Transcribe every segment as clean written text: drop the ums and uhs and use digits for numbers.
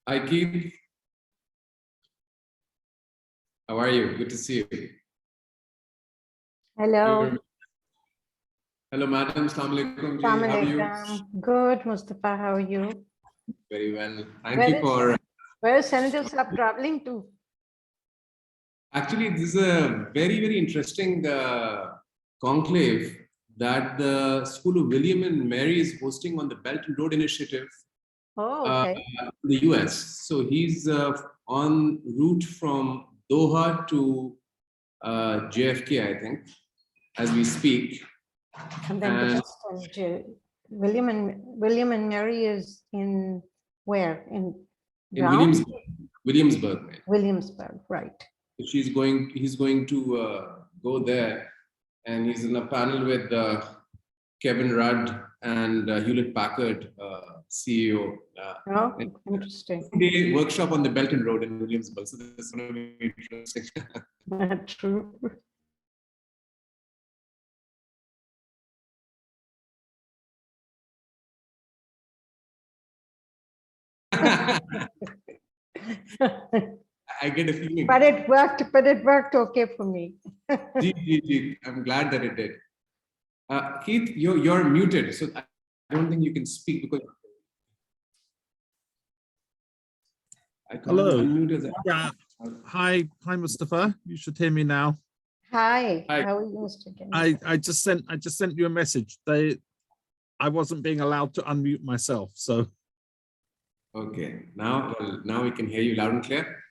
Hi, Keith. How are you? Good to see you. Hello. Hello, madam. Assalamu alaikum. How are you? Good, Mustafa. How are you? Very well. Thank you for. Where is Senator Saab traveling to? Actually, this is a very, very interesting conclave that the School of William and Mary is hosting on the Belt and Road Initiative in the US. So he's en route from Doha to JFK, I think, as we speak. And then William and Mary is in where? In Williamsburg. Williamsburg, right. He's going to go there, and he's in a panel with Kevin Rudd and Hewlett Packard CEO. Interesting. Day workshop on the Belt and Road in Williamsburg. So this is going to be interesting. True. I get a feeling. But it worked okay for me. I'm glad that it did. Keith, you're muted, so I don't think you can speak because I can't unmute as yeah. Hi, Mustafa. You should hear me now. Hi. How are you, Mr. Kennedy? I just sent you a message. I wasn't being allowed to unmute myself, so. Okay, now we can hear you loud and clear.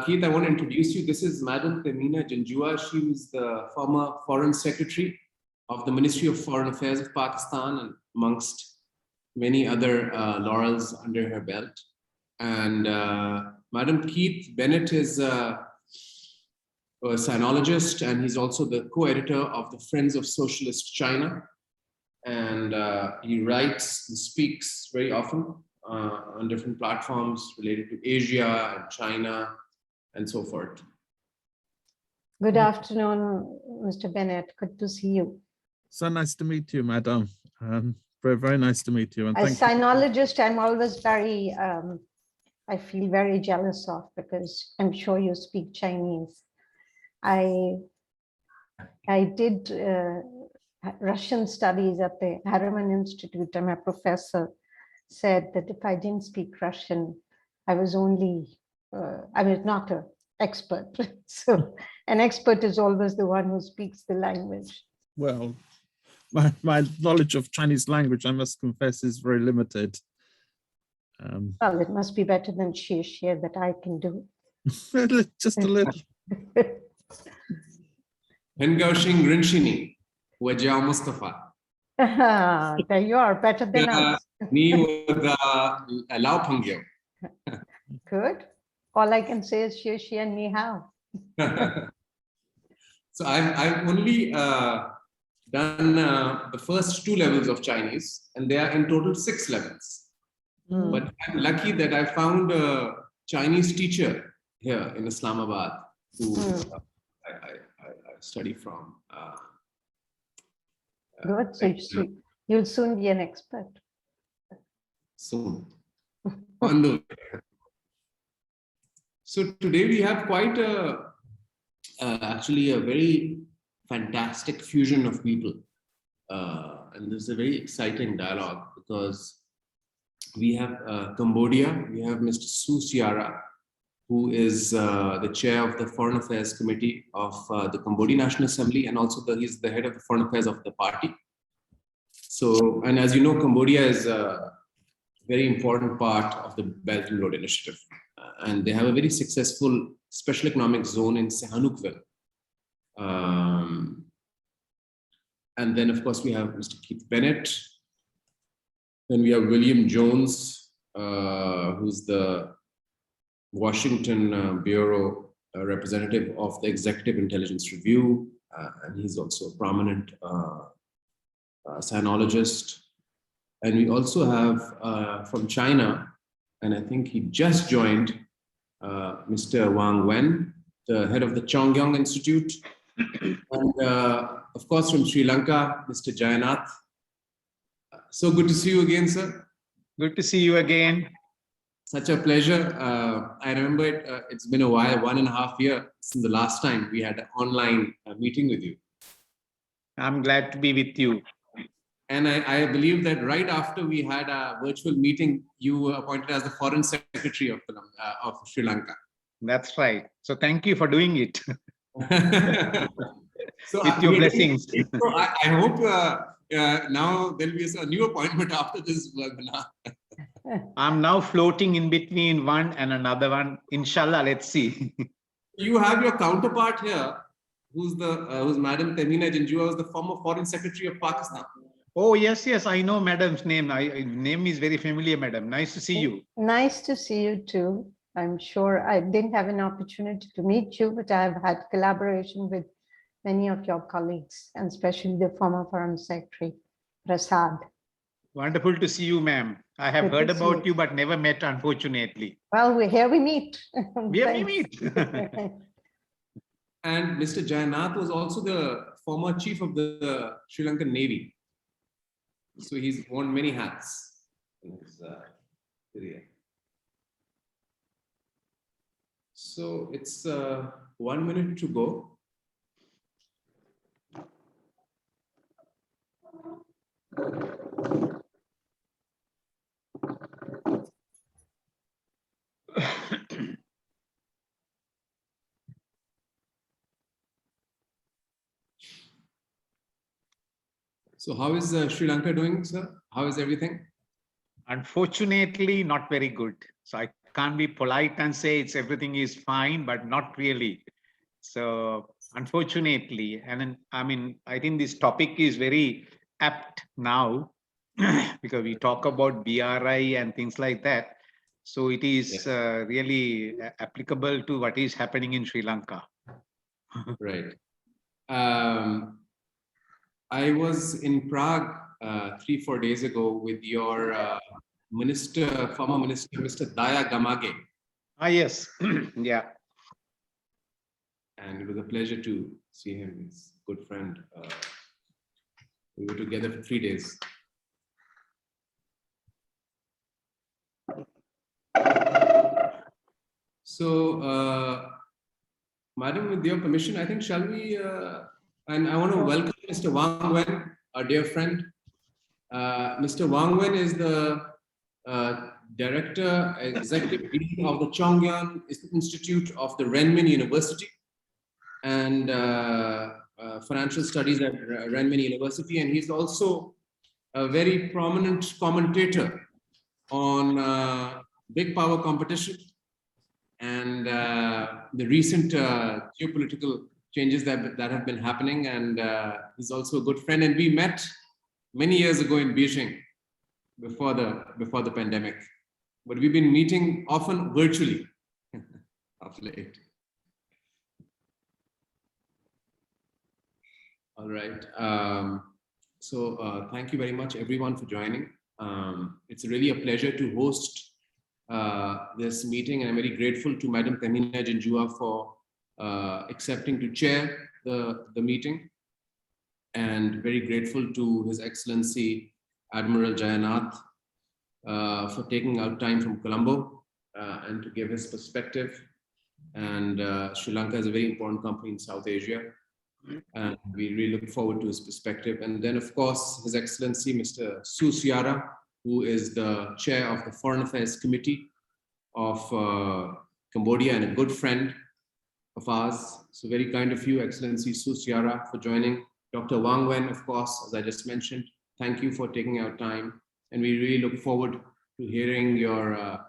Keith, I want to introduce you. This is Madam Temina Janjua. She was the former Foreign Secretary of the Ministry of Foreign Affairs of Pakistan, and amongst many other laurels under her belt. And Madam Keith Bennett is a sinologist, and he's also the co-editor of the Friends of Socialist China. And he writes and speaks very often on different platforms related to Asia and China and so forth. Good afternoon, Mr. Bennett. Good to see you. So nice to meet you, madam. Very, very nice to meet you. And as sinologist, I'm always very, I feel very jealous of, because I'm sure you speak Chinese. I did Russian studies at the Harriman Institute, and my professor said that if I didn't speak Russian, I was only, I was not an expert. So an expert is always the one who speaks the language. Well, my knowledge of Chinese language, I must confess, is very limited. Well, it must be better than Xie that I can do. Just a little. Hengaoxing Rinshini, Wajia Mustafa. There you are, better than us. Good. All I can say is Xie and Ni Hao. So I've only done the first 2 levels of Chinese, and there are in total 6 levels. But I'm lucky that I found a Chinese teacher here in Islamabad who I study from. Good. So you'll soon be an expert. Soon. On the way. So today we have quite actually a very fantastic fusion of people. And this is a very exciting dialogue, because we have Cambodia. We have Mr. Su Siara, who is the chair of the Foreign Affairs Committee of the Cambodian National Assembly, and also he's the head of the Foreign Affairs of the party. So, and as you know, Cambodia is a very important part of the Belt and Road Initiative. And they have a very successful special economic zone in Sihanoukville. And then, of course, we have Mr. Keith Bennett. Then we have William Jones, who's the Washington Bureau representative of the Executive Intelligence Review. And he's also a prominent sinologist. And we also have from China, and I think he just joined, Mr. Wang Wen, the head of the Chongyong Institute. And of course, from Sri Lanka, Mr. Jayanath. So good to see you again, sir. Good to see you again. Such a pleasure. I remember it's been a while, 1.5 years since the last time we had an online meeting with you. I'm glad to be with you. And I believe that right after we had a virtual meeting, you were appointed as the Foreign Secretary of Sri Lanka. That's right. So thank you for doing it So with your blessings. So I hope now there'll be a new appointment after this webinar. I'm now floating in between one and another one. Inshallah, let's see. You have your counterpart here, who's Madam Temina Janjua, who's the former Foreign Secretary of Pakistan. Oh, yes, yes. I know Madam's name. Name is very familiar, Madam. Nice to see you. Nice to see you too. I'm sure I didn't have an opportunity to meet you, but I've had collaboration with many of your colleagues, and especially the former Foreign Secretary, Prasad. Wonderful to see you, ma'am. I have Good to heard see about you. you, but never met, unfortunately. Well, here we meet. Here we Thanks. meet. And Mr. Jayanath was also the former chief of the Sri Lankan Navy. So he's worn many hats in his career. So it's 1 minute to go. So how is Sri Lanka doing, sir? How is everything? Unfortunately, not very good. So I can't be polite and say it's everything is fine, but not really. So unfortunately, and then, I mean, I think this topic is very apt now because we talk about BRI and things like that. So it is really applicable to what is happening in Sri Lanka. Right. I was in Prague 3-4 days ago with your former minister, Mr. Daya Gamage. Ah, yes. Yeah. And it was a pleasure to see him. He's a good friend. We were together for 3 days. So, Madam, with your permission, I think shall we, and I want to welcome Mr. Wang Wen, our dear friend. Mr. Wang Wen is the Director, Executive Dean of the Chongyang Institute of the Renmin University and Financial Studies at Renmin University. And he's also a very prominent commentator on big power competition and the recent geopolitical changes that have been happening. And he's also a good friend. And we met many years ago in Beijing before the pandemic. But we've been meeting often virtually of late. All right. So thank you very much, everyone, for joining. It's really a pleasure to host this meeting, and I'm very grateful to Madam Temina Janjua for accepting to chair the meeting, and very grateful to His Excellency Admiral Jayanath for taking out time from Colombo and to give his perspective. And Sri Lanka is a very important country in South Asia, and we really look forward to his perspective. And then, of course, His Excellency Mr. Susiara, who is the chair of the Foreign Affairs Committee of Cambodia and a good friend of ours. So very kind of you, Excellency Susiara, for joining. Dr. Wang Wen, of course, as I just mentioned, thank you for taking out time. And we really look forward to hearing your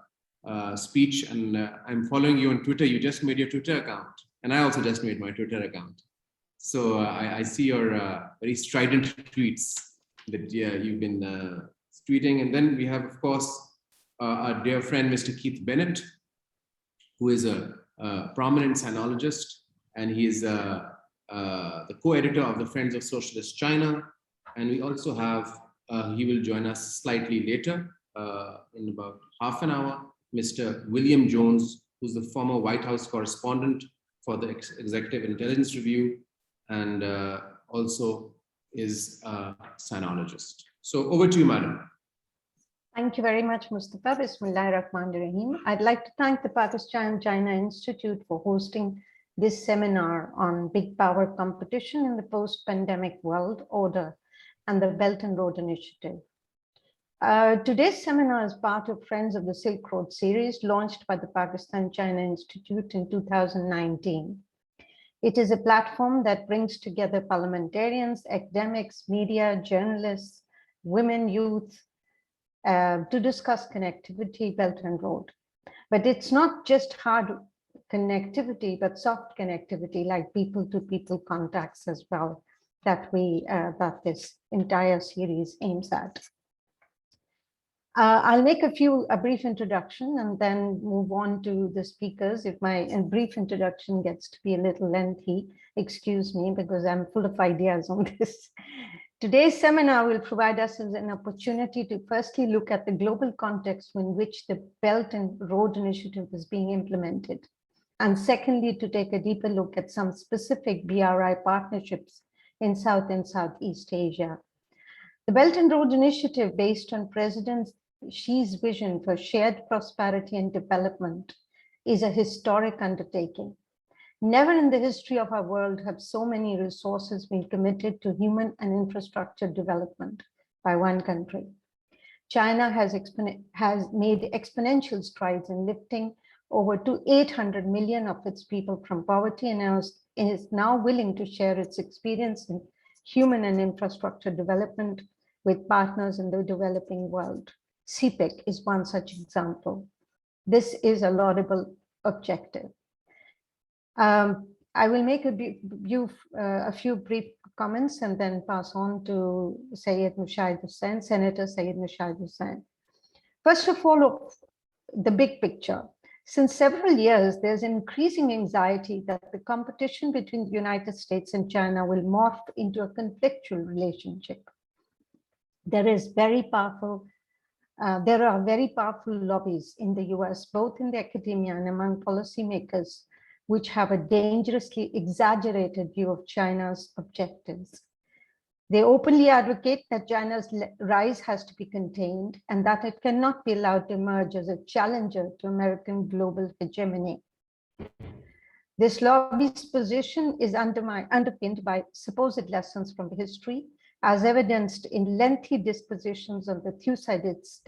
speech. And I'm following you on Twitter. You just made your Twitter account. And I also just made my Twitter account. So I see your very strident tweets that you've been tweeting. And then we have, of course, our dear friend, Mr. Keith Bennett, who is a prominent sinologist, and he is the co-editor of the Friends of Socialist China. And we also have, he will join us slightly later in about half an hour, Mr. William Jones, who's the former White House correspondent for the Executive Intelligence Review, and also is a sinologist. So over to you, Madam. Thank you very much, Mustafa. Bismillahirrahmanirrahim. I'd like to thank the Pakistan-China Institute for hosting this seminar on big power competition in the post-pandemic world order and the Belt and Road Initiative. Today's seminar is part of Friends of the Silk Road series launched by the Pakistan-China Institute in 2019. It is a platform that brings together parliamentarians, academics, media, journalists, women, youth, to discuss connectivity, Belt and Road. But it's not just hard connectivity, but soft connectivity, like people-to-people contacts as well, that this entire series aims at. I'll make a brief introduction and then move on to the speakers. If my brief introduction gets to be a little lengthy, excuse me, because I'm full of ideas on this. Today's seminar will provide us with an opportunity to firstly look at the global context in which the Belt and Road Initiative is being implemented. And secondly, to take a deeper look at some specific BRI partnerships in South and Southeast Asia. The Belt and Road Initiative, based on President Xi's vision for shared prosperity and development, is a historic undertaking. Never in the history of our world have so many resources been committed to human and infrastructure development by one country. China has made exponential strides in lifting over to 800 million of its people from poverty and is now willing to share its experience in human and infrastructure development with partners in the developing world. CPEC is one such example. This is a laudable objective. I will make a few brief comments and then pass on to Senator Syed Mushaid Hussain. First of all, the big picture. Since several years, there's increasing anxiety that the competition between the United States and China will morph into a conflictual relationship. There are very powerful lobbies in the US, both in the academia and among policymakers, which have a dangerously exaggerated view of China's objectives. They openly advocate that China's rise has to be contained and that it cannot be allowed to emerge as a challenger to American global hegemony. This lobby's position is underpinned by supposed lessons from history, as evidenced in lengthy dispositions on the Thucydides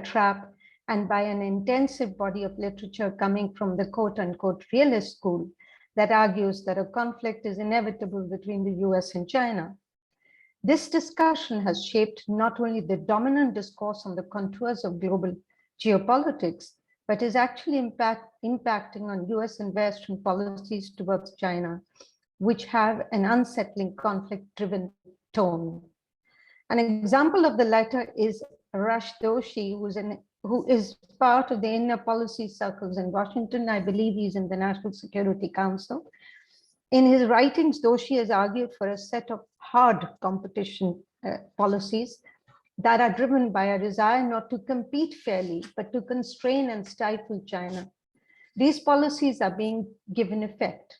trap, and by an intensive body of literature coming from the quote-unquote realist school that argues that a conflict is inevitable between the US and China. This discussion has shaped not only the dominant discourse on the contours of global geopolitics, but is actually impacting on US and Western policies towards China, which have an unsettling conflict-driven tone. An example of the latter is Rush Doshi, who is part of the inner policy circles in Washington. I believe he's in the National Security Council. In his writings, Doshi has argued for a set of hard competition policies that are driven by a desire not to compete fairly, but to constrain and stifle China. These policies are being given effect.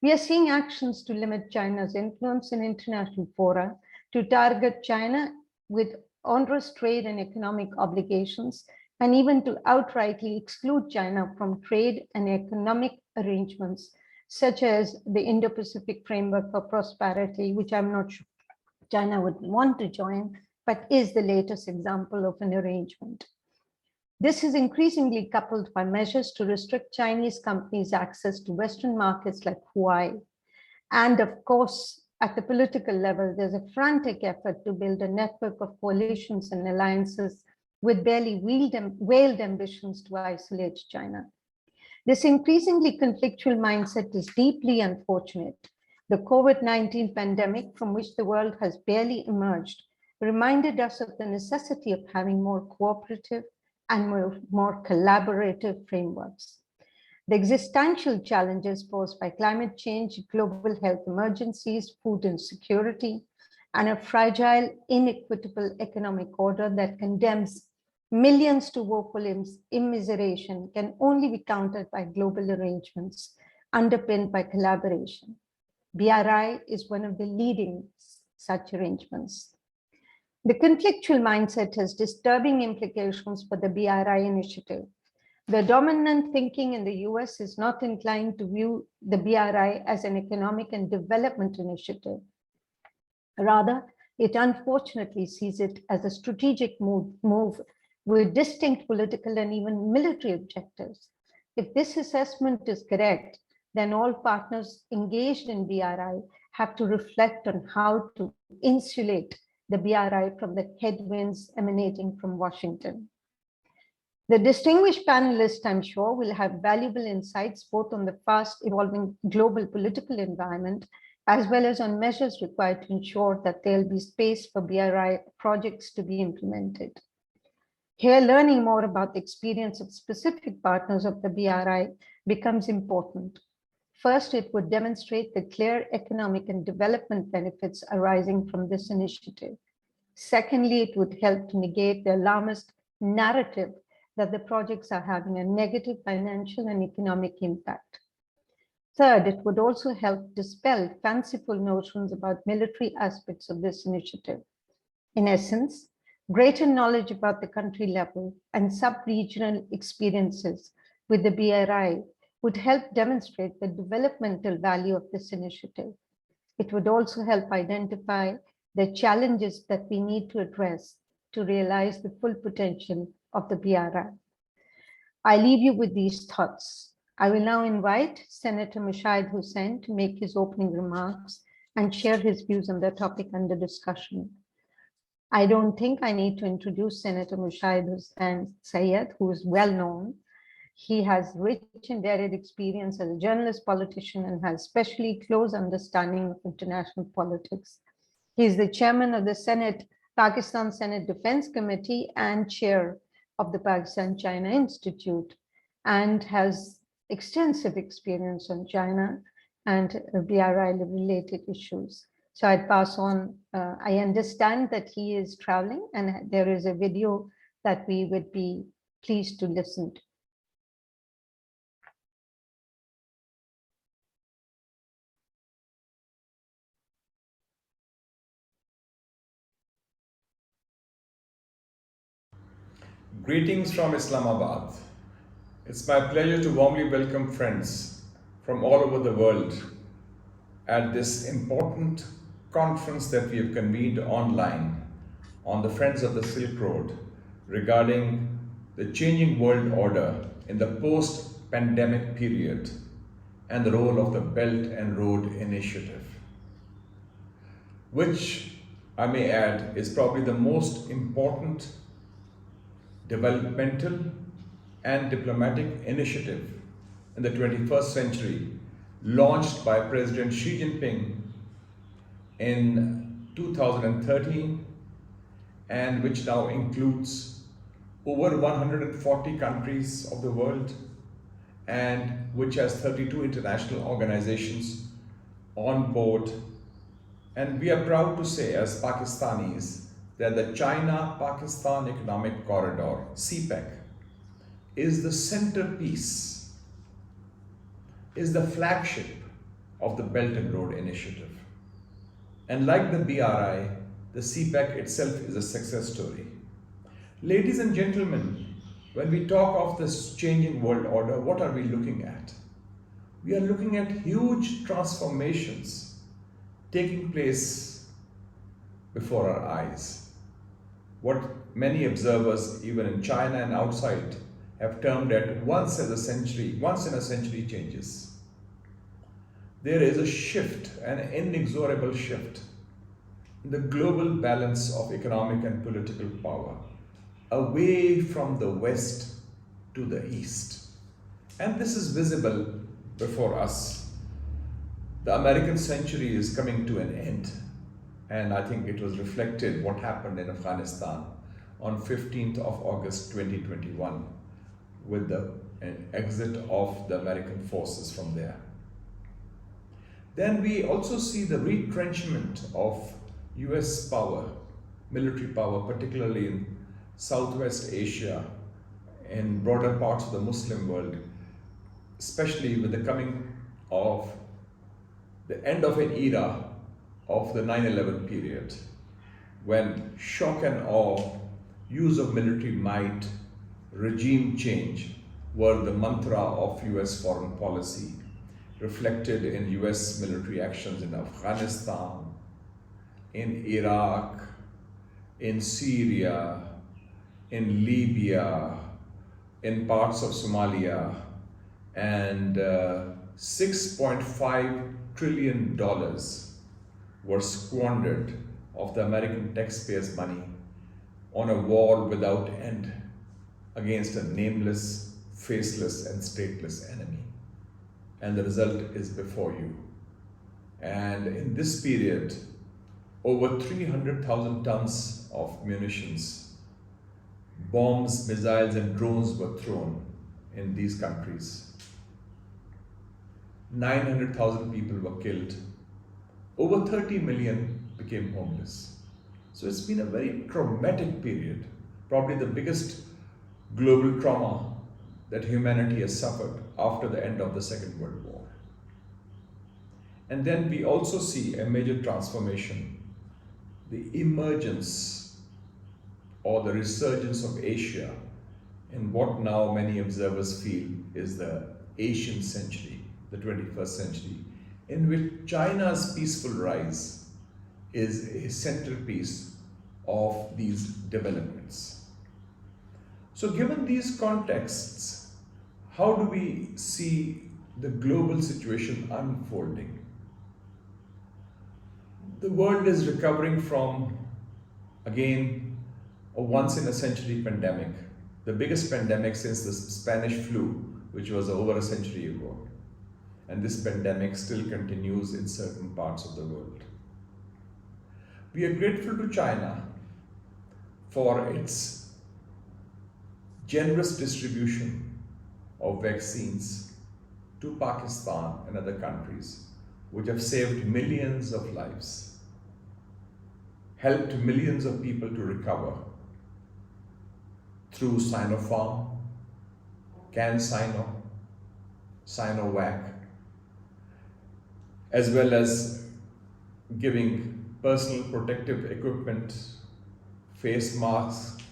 We are seeing actions to limit China's influence in international fora, to target China with onerous trade and economic obligations, and even to outrightly exclude China from trade and economic arrangements, such as the Indo-Pacific Framework for Prosperity, which I'm not sure China would want to join, but is the latest example of an arrangement. This is increasingly coupled by measures to restrict Chinese companies' access to Western markets like Huawei. And of course, at the political level, there's a frantic effort to build a network of coalitions and alliances with barely veiled ambitions to isolate China. This increasingly conflictual mindset is deeply unfortunate. The COVID-19 pandemic, from which the world has barely emerged, reminded us of the necessity of having more cooperative and more collaborative frameworks. The existential challenges posed by climate change, global health emergencies, food insecurity, and a fragile, inequitable economic order that condemns millions to woeful immiseration can only be countered by global arrangements underpinned by collaboration. BRI is one of the leading such arrangements. The conflictual mindset has disturbing implications for the BRI initiative. The dominant thinking in the US is not inclined to view the BRI as an economic and development initiative. Rather, it unfortunately sees it as a strategic move with distinct political and even military objectives. If this assessment is correct, then all partners engaged in BRI have to reflect on how to insulate the BRI from the headwinds emanating from Washington. The distinguished panelists, I'm sure, will have valuable insights both on the fast evolving global political environment, as well as on measures required to ensure that there'll be space for BRI projects to be implemented. Here, learning more about the experience of specific partners of the BRI becomes important. First, it would demonstrate the clear economic and development benefits arising from this initiative. Secondly, it would help to negate the alarmist narrative that the projects are having a negative financial and economic impact. Third, it would also help dispel fanciful notions about military aspects of this initiative. In essence, greater knowledge about the country level and sub-regional experiences with the BRI would help demonstrate the developmental value of this initiative. It would also help identify the challenges that we need to address to realize the full potential of the BRI. I leave you with these thoughts. I will now invite Senator Mushaid Hussain to make his opening remarks and share his views on the topic under discussion. I don't think I need to introduce Senator Mushaid Hussain Sayed, who is well known. He has rich and varied experience as a journalist, politician, and has especially close understanding of international politics. He is the chairman of the Pakistan Senate Defense Committee and chair of the Pakistan-China Institute, and has extensive experience on China and BRI-related issues. So I'd pass on. I understand that he is traveling, and there is a video that we would be pleased to listen to. Greetings from Islamabad. It's my pleasure to warmly welcome friends from all over the world at this important conference that we have convened online on the Friends of the Silk Road regarding the changing world order in the post-pandemic period and the role of the Belt and Road Initiative, which I may add is probably the most important developmental and diplomatic initiative in the 21st century, launched by President Xi Jinping in 2013, and which now includes over 140 countries of the world, and which has 32 international organizations on board. And we are proud to say, as Pakistanis, that the China-Pakistan Economic Corridor, CPEC, is the centerpiece, is the flagship of the Belt and Road Initiative. And like the BRI, the CPEC itself is a success story. Ladies and gentlemen, when we talk of this changing world order, what are we looking at? We are looking at huge transformations taking place before our eyes. What many observers, even in China and outside, have termed at once in a century changes. There is a shift, an inexorable shift in the global balance of economic and political power, away from the West to the East. And this is visible before us. The American century is coming to an end. And I think it was reflected what happened in Afghanistan on 15th of August 2021 with the exit of the American forces from there. Then we also see the retrenchment of US power, military power, particularly in Southwest Asia, in broader parts of the Muslim world, especially with the coming of the end of an era of the 9/11 period. when shock and awe, use of military might, regime change were the mantra of US foreign policy, reflected in US military actions in Afghanistan, in Iraq, in Syria, in Libya, in parts of Somalia, and $6.5 trillion were squandered of the American taxpayers' money on a war without end against a nameless, faceless, and stateless enemy. And the result is before you. And in this period, over 300,000 tons of munitions, bombs, missiles, and drones were thrown in these countries. 900,000 people were killed. Over 30 million became homeless. So it's been a very traumatic period, probably the biggest global trauma that humanity has suffered after the end of the Second World War. And then we also see a major transformation, the emergence or the resurgence of Asia in what now many observers feel is the Asian century, the 21st century, in which China's peaceful rise is a centerpiece of these developments. So given these contexts, how do we see the global situation unfolding? The world is recovering from, again, a once-in-a-century pandemic, the biggest pandemic since the Spanish flu, which was over a century ago. And this pandemic still continues in certain parts of the world. We are grateful to China for its generous distribution of vaccines to Pakistan and other countries, which have saved millions of lives, helped millions of people to recover through Sinopharm, CanSino, Sinovac, as well as giving personal protective equipment, face masks,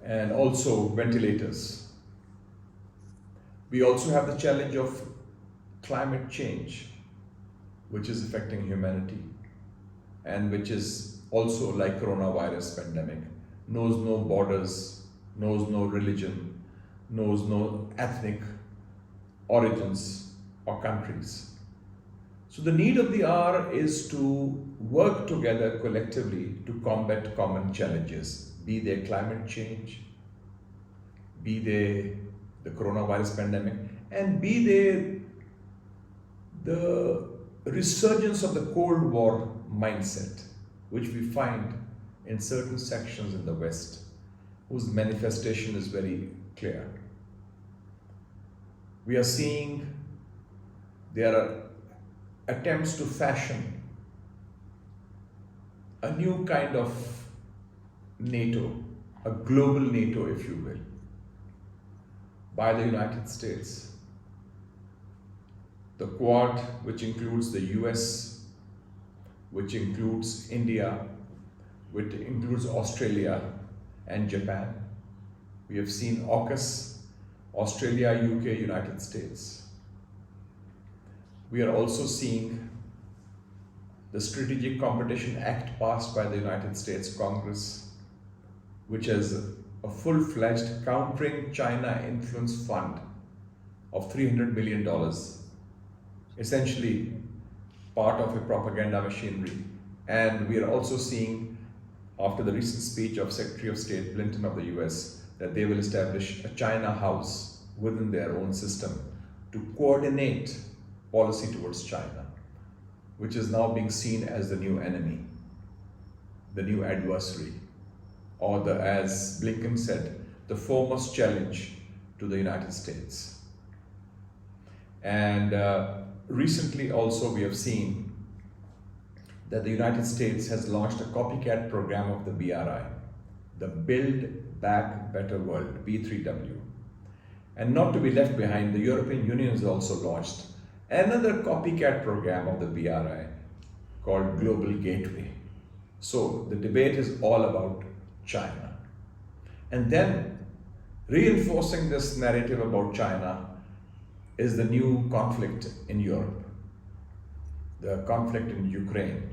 and also ventilators. We also have the challenge of climate change, which is affecting humanity and which is also like coronavirus pandemic, knows no borders, knows no religion, knows no ethnic origins or countries. So the need of the hour is to work together collectively to combat common challenges, be they climate change, be they the coronavirus pandemic, and be they the resurgence of the Cold War mindset, which we find in certain sections in the West, whose manifestation is very clear. We are seeing there are attempts to fashion a new kind of NATO, a global NATO, if you will, by the United States. The Quad, which includes the US, which includes India, which includes Australia and Japan. We have seen AUKUS, Australia, UK, United States. We are also seeing the Strategic Competition Act passed by the United States Congress, which has a full-fledged countering China influence fund of $300 billion, essentially part of a propaganda machinery. And we are also seeing, after the recent speech of Secretary of State Blinken of the US, that they will establish a China House within their own system to coordinate policy towards China, which is now being seen as the new enemy, the new adversary, or the, as Blinken said, the foremost challenge to the United States. And recently also we have seen that the United States has launched a copycat program of the BRI, the Build Back Better World, B3W. And not to be left behind, the European Union has also launched another copycat program of the BRI called Global Gateway. So the debate is all about China. And then reinforcing this narrative about China is the new conflict in Europe, the conflict in Ukraine.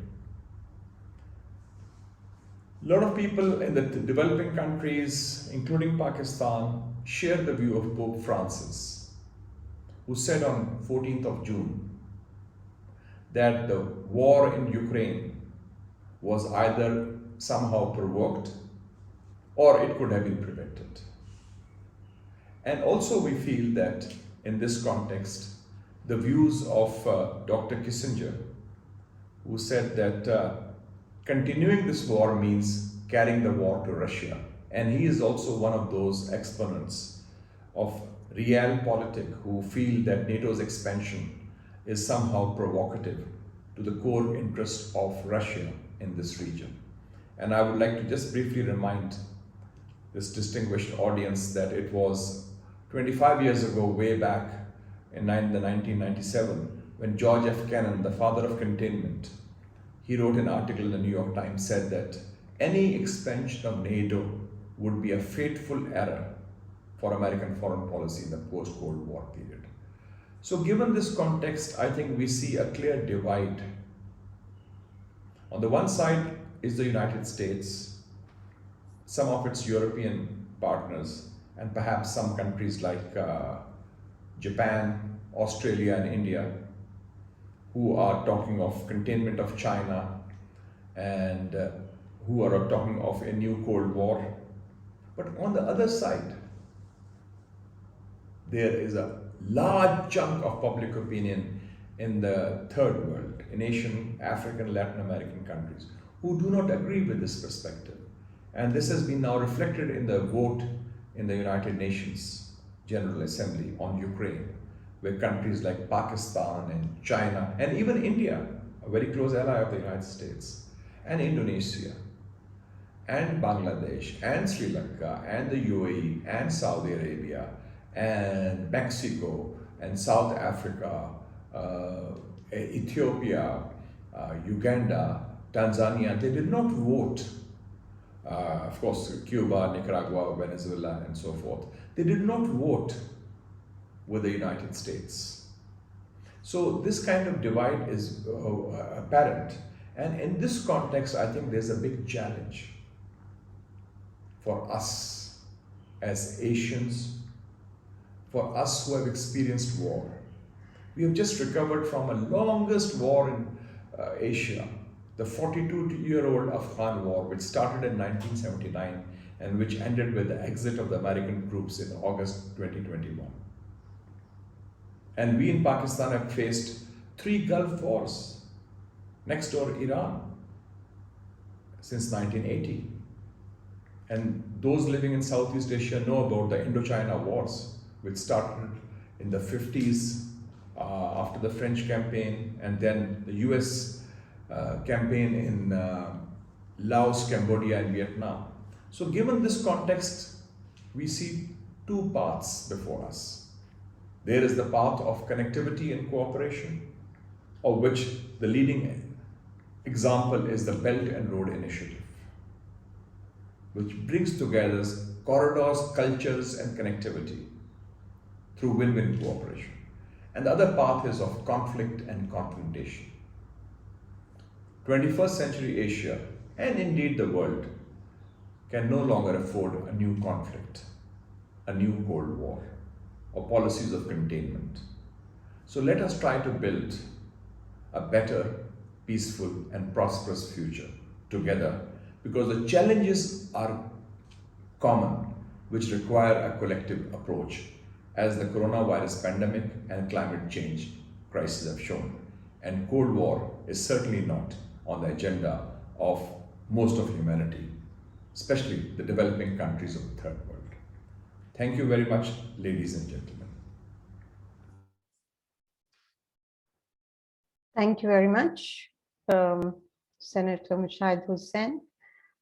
A lot of people in the developing countries, including Pakistan, share the view of Pope Francis, who said on 14th of June that the war in Ukraine was either somehow provoked or it could have been prevented. And also we feel that in this context, the views of Dr. Kissinger, who said that continuing this war means carrying the war to Russia. And he is also one of those exponents of realpolitik who feel that NATO's expansion is somehow provocative to the core interests of Russia in this region. And I would like to just briefly remind this distinguished audience that it was 25 years ago, way back in the 1997, when George F. Kennan, the father of containment, he wrote an article in the New York Times, said that any expansion of NATO would be a fateful error for American foreign policy in the post-Cold War period. So given this context, I think we see a clear divide. On the one side is the United States, some of its European partners, and perhaps some countries like Japan, Australia, and India, who are talking of containment of China and who are talking of a new Cold War. But on the other side, there is a large chunk of public opinion in the third world, in Asian, African, Latin American countries, who do not agree with this perspective. And this has been now reflected in the vote in the United Nations General Assembly on Ukraine, where countries like Pakistan and China and even India, a very close ally of the United States, and Indonesia, and Bangladesh, and Sri Lanka, and the UAE, and Saudi Arabia, and Mexico, and South Africa, Ethiopia, Uganda, Tanzania, they did not vote. Of course, Cuba, Nicaragua, Venezuela, and so forth. They did not vote with the United States. So this kind of divide is apparent. And in this context, I think there's a big challenge for us as Asians, for us who have experienced war. We have just recovered from a longest war in Asia, the 42-year-old Afghan War, which started in 1979 and which ended with the exit of the American troops in August 2021. And we in Pakistan have faced 3 Gulf Wars, next door Iran, since 1980. And those living in Southeast Asia know about the Indochina Wars, which started in the 50s after the French campaign, and then the US campaign in Laos, Cambodia, and Vietnam. So given this context, we see 2 paths before us. There is the path of connectivity and cooperation, of which the leading example is the Belt and Road Initiative, which brings together corridors, cultures, and connectivity through win-win cooperation. And the other path is of conflict and confrontation. 21st century Asia, and indeed the world, can no longer afford a new conflict, a new Cold War, or policies of containment. So let us try to build a better, peaceful, and prosperous future together, because the challenges are common, which require a collective approach, as the coronavirus pandemic and climate change crisis have shown. And Cold War is certainly not on the agenda of most of humanity, especially the developing countries of the third world. Thank you very much, ladies and gentlemen. Thank you very much, Senator Mushahid Hussain.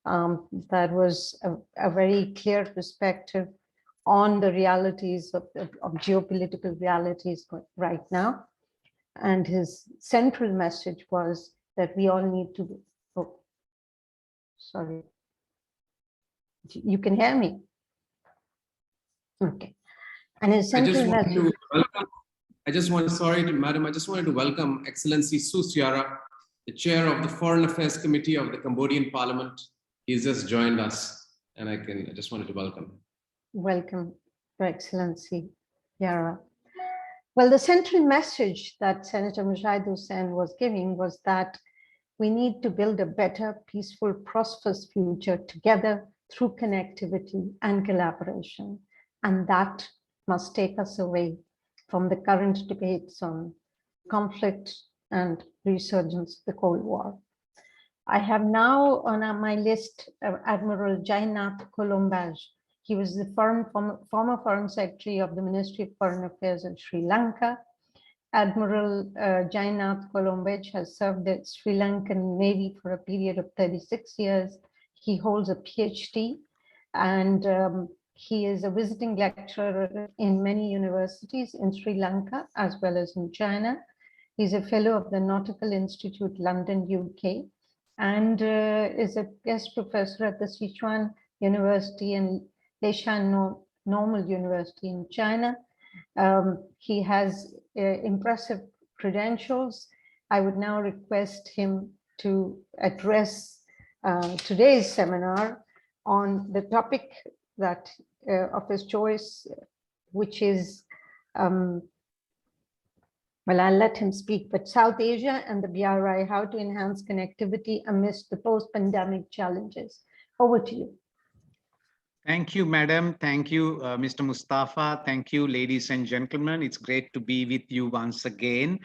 That was a very clear perspective on the realities of geopolitical realities right now. And his central message was that we all need to Sorry. You can hear me? Okay. And his I just central want message. to welcome, Madam, I just wanted to welcome Excellency Su Siara, the chair of the Foreign Affairs Committee of the Cambodian Parliament. He's just joined us, and I just wanted to welcome. Welcome, Your Excellency Yara. Well, the central message that Senator Mujahid Hussain was giving was that we need to build a better, peaceful, prosperous future together through connectivity and collaboration. And that must take us away from the current debates on conflict and resurgence of the Cold War. I have now on my list Admiral Jainath Colombage. He was the former Foreign Secretary of the Ministry of Foreign Affairs of Sri Lanka. Admiral Jainath Colombage has served the Sri Lankan Navy for a period of 36 years. He holds a PhD and he is a visiting lecturer in many universities in Sri Lanka as well as in China. He's a fellow of the Nautical Institute, London, UK, and is a guest professor at the Sichuan University and Leshan Normal University in China. He has impressive credentials. I would now request him to address today's seminar on the topic that of his choice, which is, well, I'll let him speak, but South Asia and the BRI, how to enhance connectivity amidst the post-pandemic challenges. Over to you. Thank you, Madam. Thank you, Mr. Mustafa. Thank you, ladies and gentlemen. It's great to be with you once again,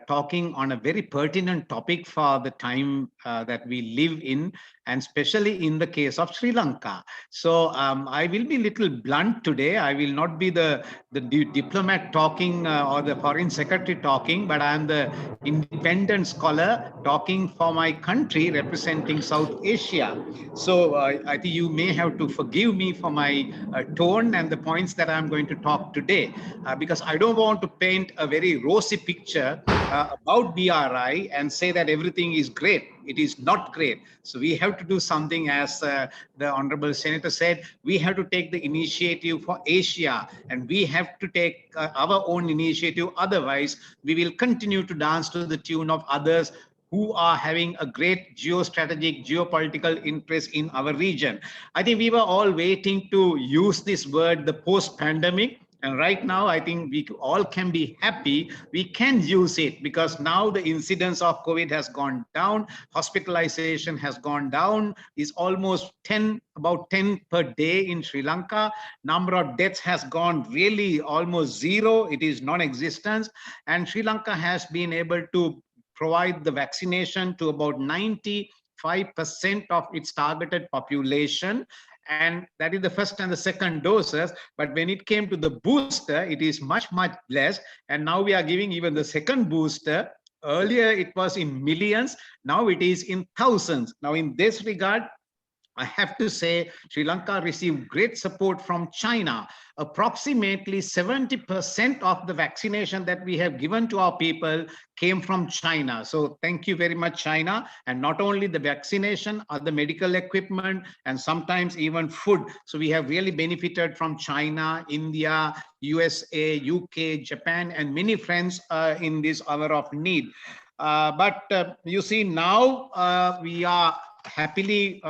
talking on a very pertinent topic for the time that we live in, and especially in the case of Sri Lanka. So I will be a little blunt today. I will not be the diplomat talking or the foreign secretary talking, but I am the independent scholar talking for my country, representing South Asia. So I think you may have to forgive me for my tone and the points that I'm going to talk today, because I don't want to paint a very rosy picture about BRI and say that everything is great. It is not great. So we have to do something, as the Honorable Senator said. We have to take the initiative for Asia, and we have to take our own initiative. Otherwise, we will continue to dance to the tune of others who are having a great geostrategic, geopolitical interest in our region. I think we were all waiting to use this word, the post-pandemic. And right now, I think we all can be happy. We can use it because now the incidence of COVID has gone down. Hospitalization has gone down. It's almost about 10 per day in Sri Lanka. Number of deaths has gone really almost zero. It is non-existent. And Sri Lanka has been able to provide the vaccination to about 95% of its targeted population. And that is the first and the second doses. But when it came to the booster, it is much, much less. And now we are giving even the second booster. Earlier, it was in millions. Now it is in thousands. Now, in this regard, I have to say Sri Lanka received great support from China. Approximately 70% of the vaccination that we have given to our people came from China. So thank you very much, China. And not only the vaccination, other medical equipment, and sometimes even food. So we have really benefited from China, India, USA, UK, Japan, and many friends in this hour of need. But you see, now we are happily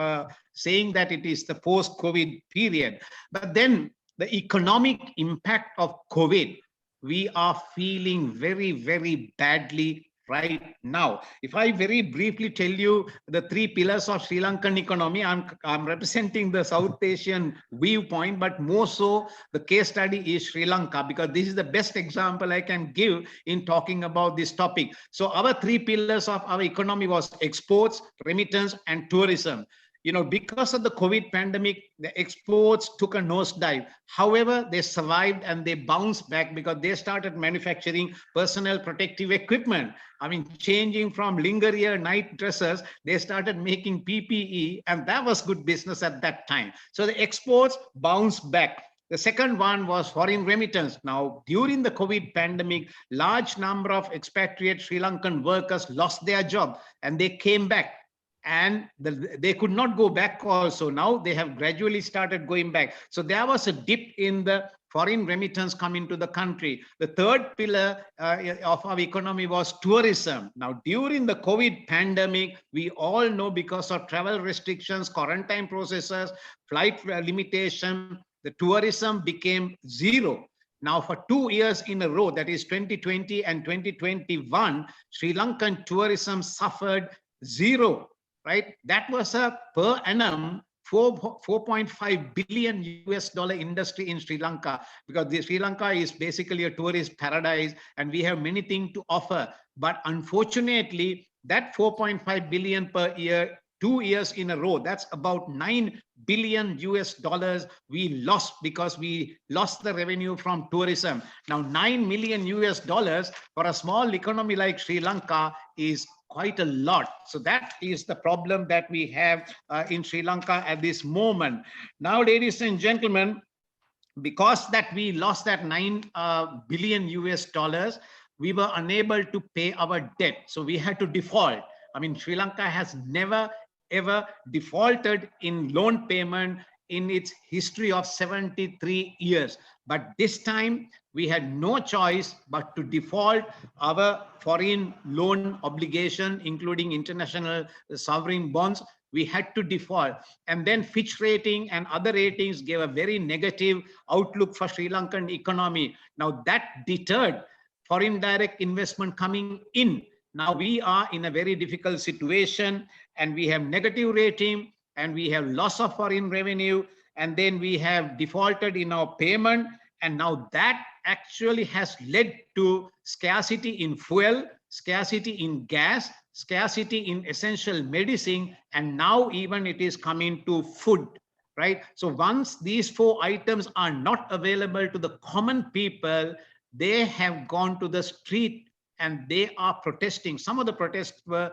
saying that it is the post-COVID period. But then the economic impact of COVID, we are feeling very, very badly right now. If I very briefly tell you the three pillars of Sri Lankan economy, I'm representing the South Asian viewpoint, but more so the case study is Sri Lanka, because this is the best example I can give in talking about this topic. So our three pillars of our economy was exports, remittance, and tourism. You know, because of the COVID pandemic, the exports took a nosedive. However, they survived and they bounced back because they started manufacturing personal protective equipment. I mean, changing from lingerier night dresses, they started making PPE, and that was good business at that time. So the exports bounced back. The second one was foreign remittance. Now, during the COVID pandemic, large number of expatriate Sri Lankan workers lost their job and they came back. and they could not go back also. Now they have gradually started going back. So there was a dip in the foreign remittance coming to the country. The third pillar of our economy was tourism. Now, during the COVID pandemic, we all know because of travel restrictions, quarantine processes, flight limitation, the tourism became zero. Now, for 2 years in a row, that is 2020 and 2021, Sri Lankan tourism suffered zero, right? That was a per annum 4.5 billion US dollar industry in Sri Lanka, because Sri Lanka is basically a tourist paradise and we have many things to offer. But unfortunately, that 4.5 billion per year, 2 years in a row, that's about 9 billion US dollars we lost, because we lost the revenue from tourism. Now 9 million US dollars for a small economy like Sri Lanka is quite a lot. So that is the problem that we have in Sri Lanka at this moment. Now, ladies and gentlemen, because that we lost that 9 billion US dollars, we were unable to pay our debt. So we had to default. I mean, Sri Lanka has never ever defaulted in loan payment in its history of 73 years. But this time we had no choice but to default our foreign loan obligation, including international sovereign bonds. We had to default. And then Fitch rating and other ratings gave a very negative outlook for Sri Lankan economy. Now that deterred foreign direct investment coming in. Now we are in a very difficult situation, and we have negative rating, and we have loss of foreign revenue, and then we have defaulted in our payment. And now that actually has led to scarcity in fuel, scarcity in gas, scarcity in essential medicine, and now even it is coming to food, right? So once these 4 items are not available to the common people, they have gone to the street and they are protesting. Some of the protests were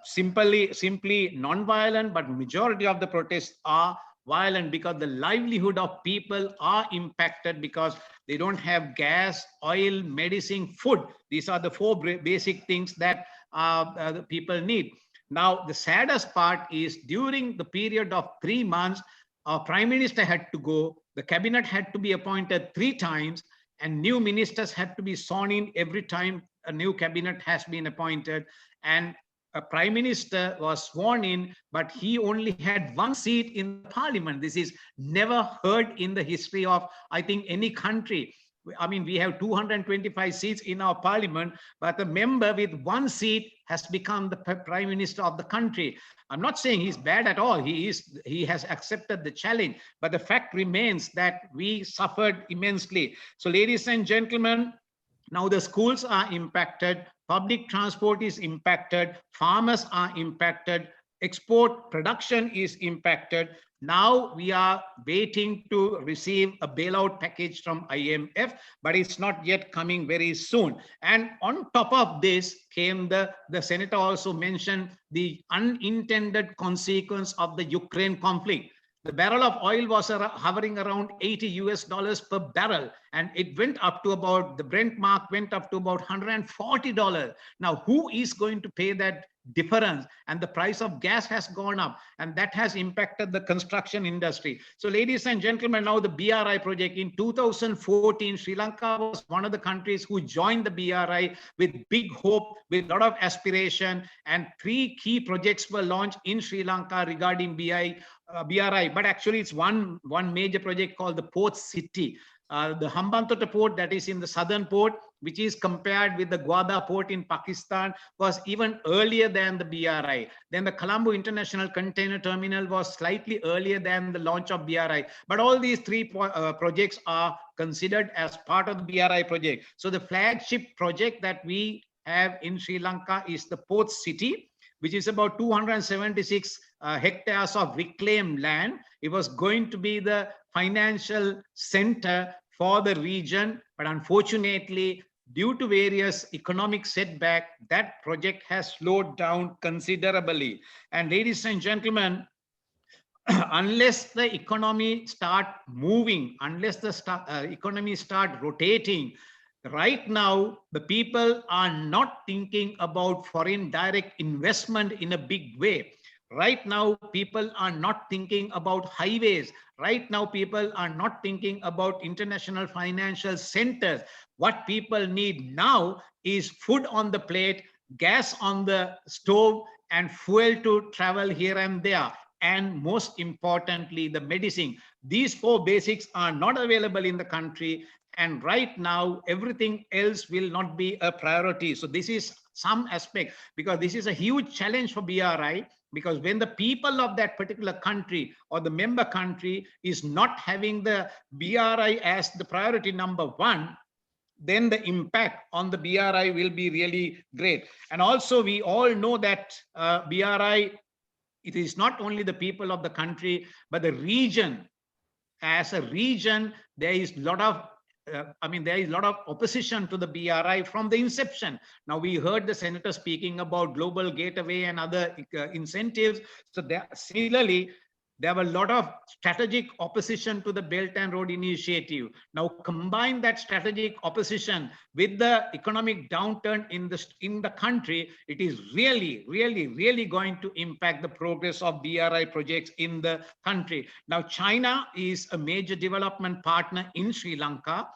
simply non-violent, but majority of the protests are violent, because the livelihood of people are impacted, because they don't have gas, oil, medicine, food. These are the 4 basic things that the people need. Now, the saddest part is during the period of 3 months, our prime minister had to go, the cabinet had to be appointed 3 times, and new ministers had to be sworn in every time a new cabinet has been appointed. And a prime minister was sworn in, but he only had 1 seat in parliament. This is never heard in the history of, I think, any country. I mean, we have 225 seats in our parliament, but a member with 1 seat has become the prime minister of the country. I'm not saying he's bad at all. He has accepted the challenge, but the fact remains that we suffered immensely. So, ladies and gentlemen, now the schools are impacted, public transport is impacted, farmers are impacted, export production is impacted. Now we are waiting to receive a bailout package from IMF, but it's not yet coming very soon. And on top of this came the senator also mentioned the unintended consequence of the Ukraine conflict. The barrel of oil was hovering around $80 per barrel, and it went up to about, the Brent mark went up to about $140. Now, who is going to pay that difference? And the price of gas has gone up, and that has impacted the construction industry. So, ladies and gentlemen, now the BRI project in 2014, Sri Lanka was one of the countries who joined the BRI with big hope, with a lot of aspiration, and 3 key projects were launched in Sri Lanka regarding BRI, but actually it's one major project called the Port City. The Hambantota port, that is in the southern port, which is compared with the Gwadar port in Pakistan, was even earlier than the BRI. Then the Colombo International Container Terminal was slightly earlier than the launch of BRI. But all these 3 projects are considered as part of the BRI project. So the flagship project that we have in Sri Lanka is the Port City, which is about 276 hectares of reclaimed land. It was going to be the financial center for the region, but unfortunately, due to various economic setbacks, that project has slowed down considerably. And ladies and gentlemen, unless the economy start moving, unless the economy start rotating, Right now, the people are not thinking about foreign direct investment in a big way. Right now, people are not thinking about highways. Right now, people are not thinking about international financial centers. What people need now is food on the plate, gas on the stove, and fuel to travel here and there. And most importantly, the medicine. These four basics are not available in the country. And right now, everything else will not be a priority. So this is some aspect, because this is a huge challenge for BRI, because when the people of that particular country or the member country is not having the BRI as the priority number one, then the impact on the BRI will be really great. And also, we all know that BRI, it is not only the people of the country, but the region. As a region, there is a lot of there is a lot of opposition to the BRI from the inception. Now, we heard the senator speaking about global gateway and other incentives. So there, similarly, there were a lot of strategic opposition to the Belt and Road Initiative. Now, combine that strategic opposition with the economic downturn in the country, it is really going to impact the progress of BRI projects in the country. Now, China is a major development partner in Sri Lanka.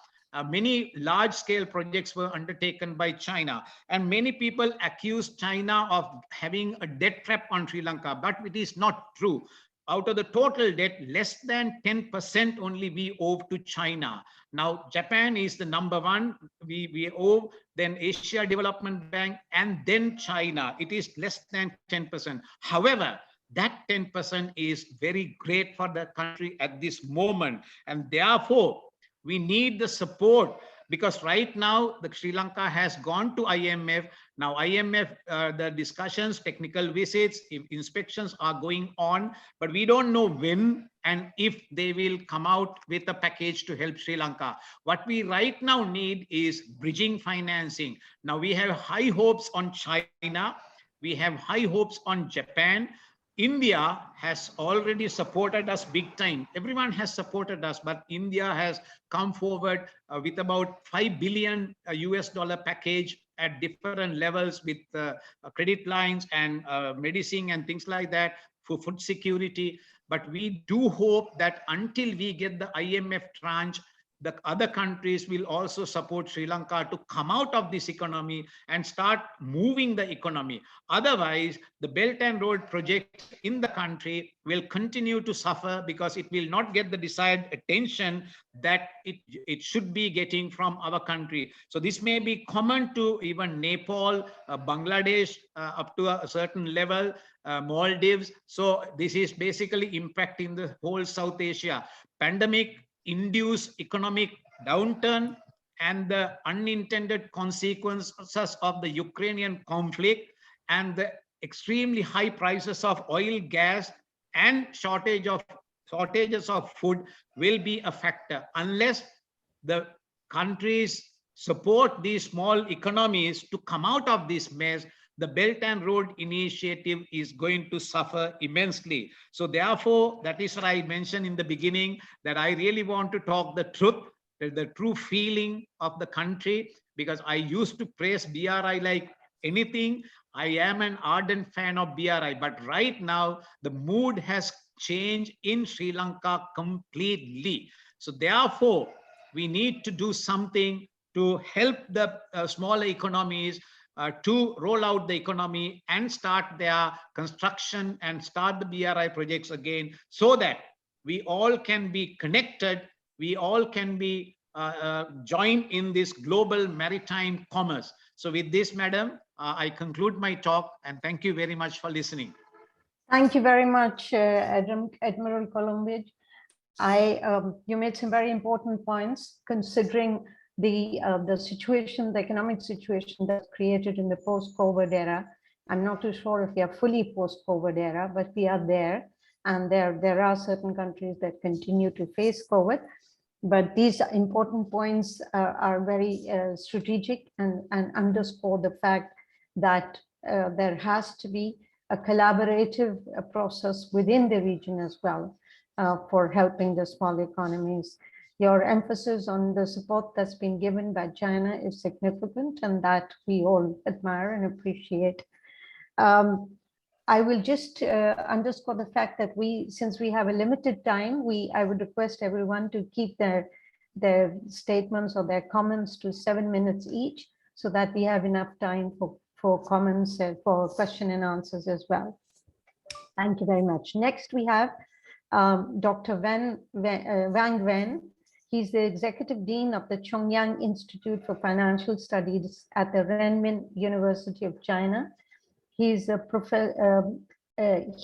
Many large-scale projects were undertaken by China, and many people accuse China of having a debt trap on Sri Lanka, but it is not true. Out of the total debt, less than 10% only we owe to China. Now, Japan is the number one. We owe, then Asia Development Bank, and then China. It is less than 10%. However, that 10% is very great for the country at this moment. And therefore, we need the support, because right now the Sri Lanka has gone to IMF. Now IMF, the discussions, technical visits, inspections are going on, but we don't know when and if they will come out with a package to help Sri Lanka. What we right now need is bridging financing. Now we have high hopes on China. We have high hopes on Japan. India has already supported us big time. Everyone has supported us, but India has come forward with about $5 billion US dollar package at different levels, with credit lines and medicine and things like that for food security. But we do hope that until we get the IMF tranche, the other countries will also support Sri Lanka to come out of this economy and start moving the economy. Otherwise, the Belt and Road projects in the country will continue to suffer, because it will not get the desired attention that it should be getting from our country. So this may be common to even Nepal, Bangladesh, up to a certain level, Maldives. So this is basically impacting the whole South Asia. Pandemic induce economic downturn and the unintended consequences of the Ukrainian conflict and the extremely high prices of oil, gas, and shortages of food will be a factor. Unless the countries support these small economies to come out of this mess, the Belt and Road Initiative is going to suffer immensely. So therefore, that is what I mentioned in the beginning, that I really want to talk the truth, the true feeling of the country, because I used to praise BRI like anything. I am an ardent fan of BRI, but right now the mood has changed in Sri Lanka completely. So therefore, we need to do something to help the smaller economies to roll out the economy and start their construction and start the BRI projects again, so that we all can be connected, we all can be joined in this global maritime commerce. So with this, madam, I conclude my talk, and thank you very much for listening. Thank you very much, Admiral Columbage. You made some very important points, considering the situation, the economic situation that's created in the post-COVID era. I'm not too sure if we are fully post-COVID era, but we are there. And there are certain countries that continue to face COVID. But these important points are very strategic and underscore the fact that there has to be a collaborative process within the region as well for helping the small economies. Your emphasis on the support that's been given by China is significant, and that we all admire and appreciate. I will just underscore the fact that since we have a limited time, I would request everyone to keep their statements or their comments to 7 minutes each, so that we have enough time for comments and for question and answers as well. Thank you very much. Next, we have Dr. Wang Wen. He's the Executive Dean of the Chongyang Institute for Financial Studies at the Renmin University of China. He's a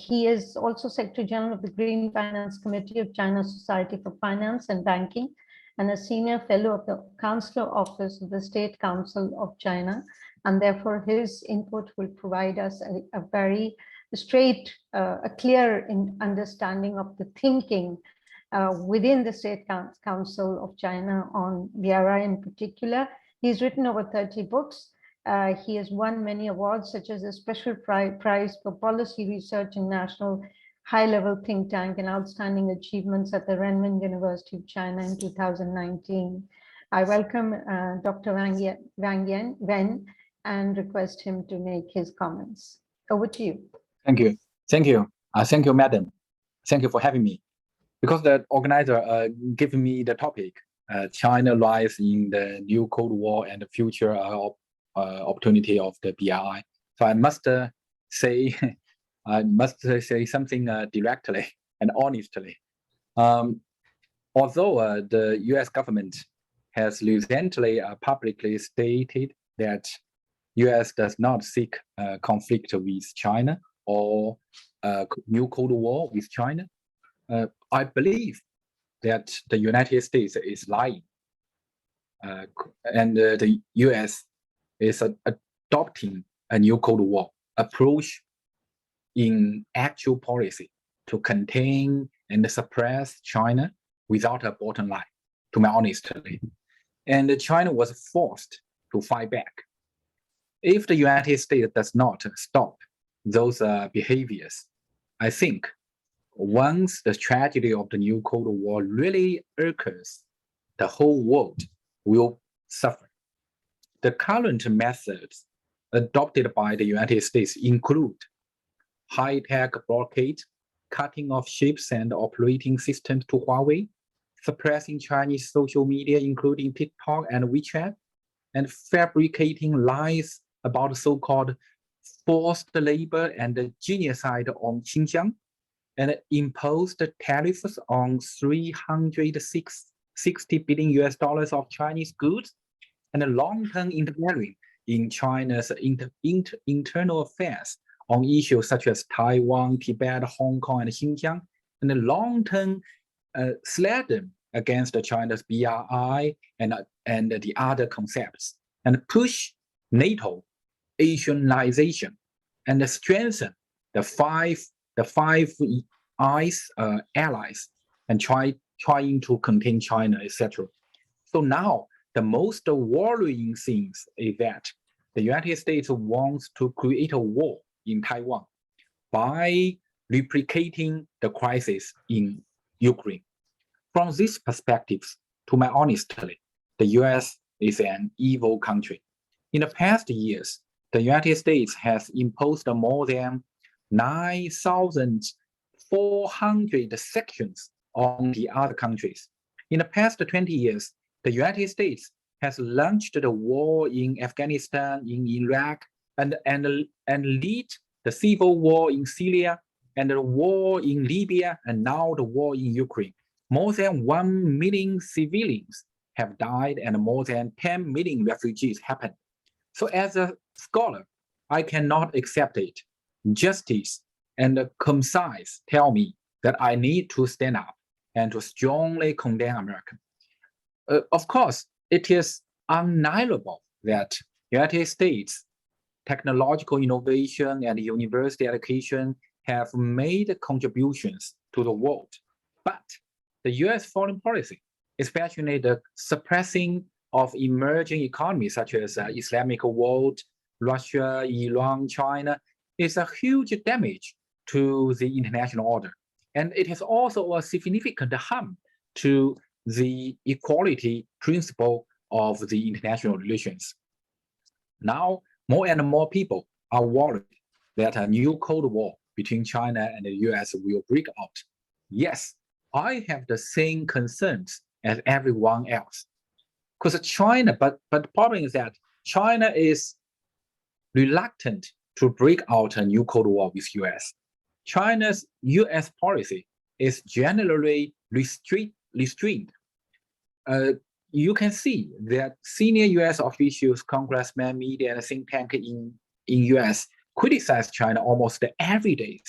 he is also Secretary General of the Green Finance Committee of China Society for Finance and Banking, and a senior fellow of the Counselor Office of the State Council of China. And therefore, his input will provide us a very straight, a clear understanding of the thinking within the State Council of China on BRI in particular. He's written over 30 books. He has won many awards, such as a Special Prize for Policy Research in National High-Level Think Tank and Outstanding Achievements at the Renmin University of China in 2019. I welcome Dr. Wang Wen and request him to make his comments. Over to you. Thank you. Thank you. Thank you, madam. Thank you for having me. Because the organizer gave me the topic, China rise in the new Cold War and the future opportunity of the BRI. So I must say, something directly and honestly. Although the U.S. government has recently publicly stated that U.S. does not seek conflict with China or new Cold War with China, I believe that the United States is lying, and the U.S. is adopting a new Cold War approach in actual policy to contain and suppress China without a bottom line, to my honestly. And China was forced to fight back. If the United States does not stop those behaviors, I think once the tragedy of the new Cold War really occurs, the whole world will suffer. The current methods adopted by the United States include high-tech blockade, cutting off ships and operating systems to Huawei, suppressing Chinese social media, including TikTok and WeChat, and fabricating lies about so-called forced labor and genocide on Xinjiang, and imposed tariffs on $360 billion of Chinese goods, and a long-term interfering in China's internal affairs on issues such as Taiwan, Tibet, Hong Kong, and Xinjiang, and a long-term sledging against China's BRI and the other concepts, and push NATO Asianization and strengthen the five eyes allies and trying to contain China, etc. So now the most worrying thing is that the United States wants to create a war in Taiwan by replicating the crisis in Ukraine. From this perspective, to my honestly, the US is an evil country. In the past years, the United States has imposed more than 9,400 sanctions on the other countries. In the past 20 years, the United States has launched the war in Afghanistan, in Iraq, and lead the civil war in Syria, and the war in Libya, and now the war in Ukraine. More than 1 million civilians have died, and more than 10 million refugees happened. So as a scholar, I cannot accept it. Justice and concise tell me that I need to stand up and to strongly condemn America. Of course, it is undeniable that United States technological innovation and university education have made contributions to the world. But the US foreign policy, especially the suppressing of emerging economies such as Islamic world, Russia, Iran, China, is a huge damage to the international order. And it is also a significant harm to the equality principle of the international relations. Now, more and more people are worried that a new Cold War between China and the US will break out. Yes, I have the same concerns as everyone else. Because China, but the problem is that China is reluctant to break out a new Cold War with US. China's US policy is generally restrained. You can see that senior US officials, congressmen, media, and think tank in US criticize China almost every day.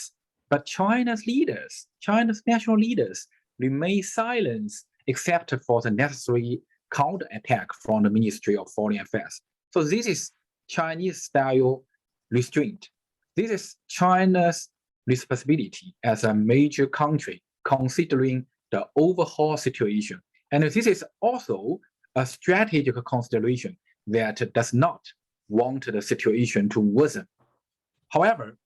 But China's national leaders, remain silent except for the necessary counterattack from the Ministry of Foreign Affairs. So this is Chinese style restraint. This is China's responsibility as a major country considering the overall situation. And this is also a strategic consideration that does not want the situation to worsen. However,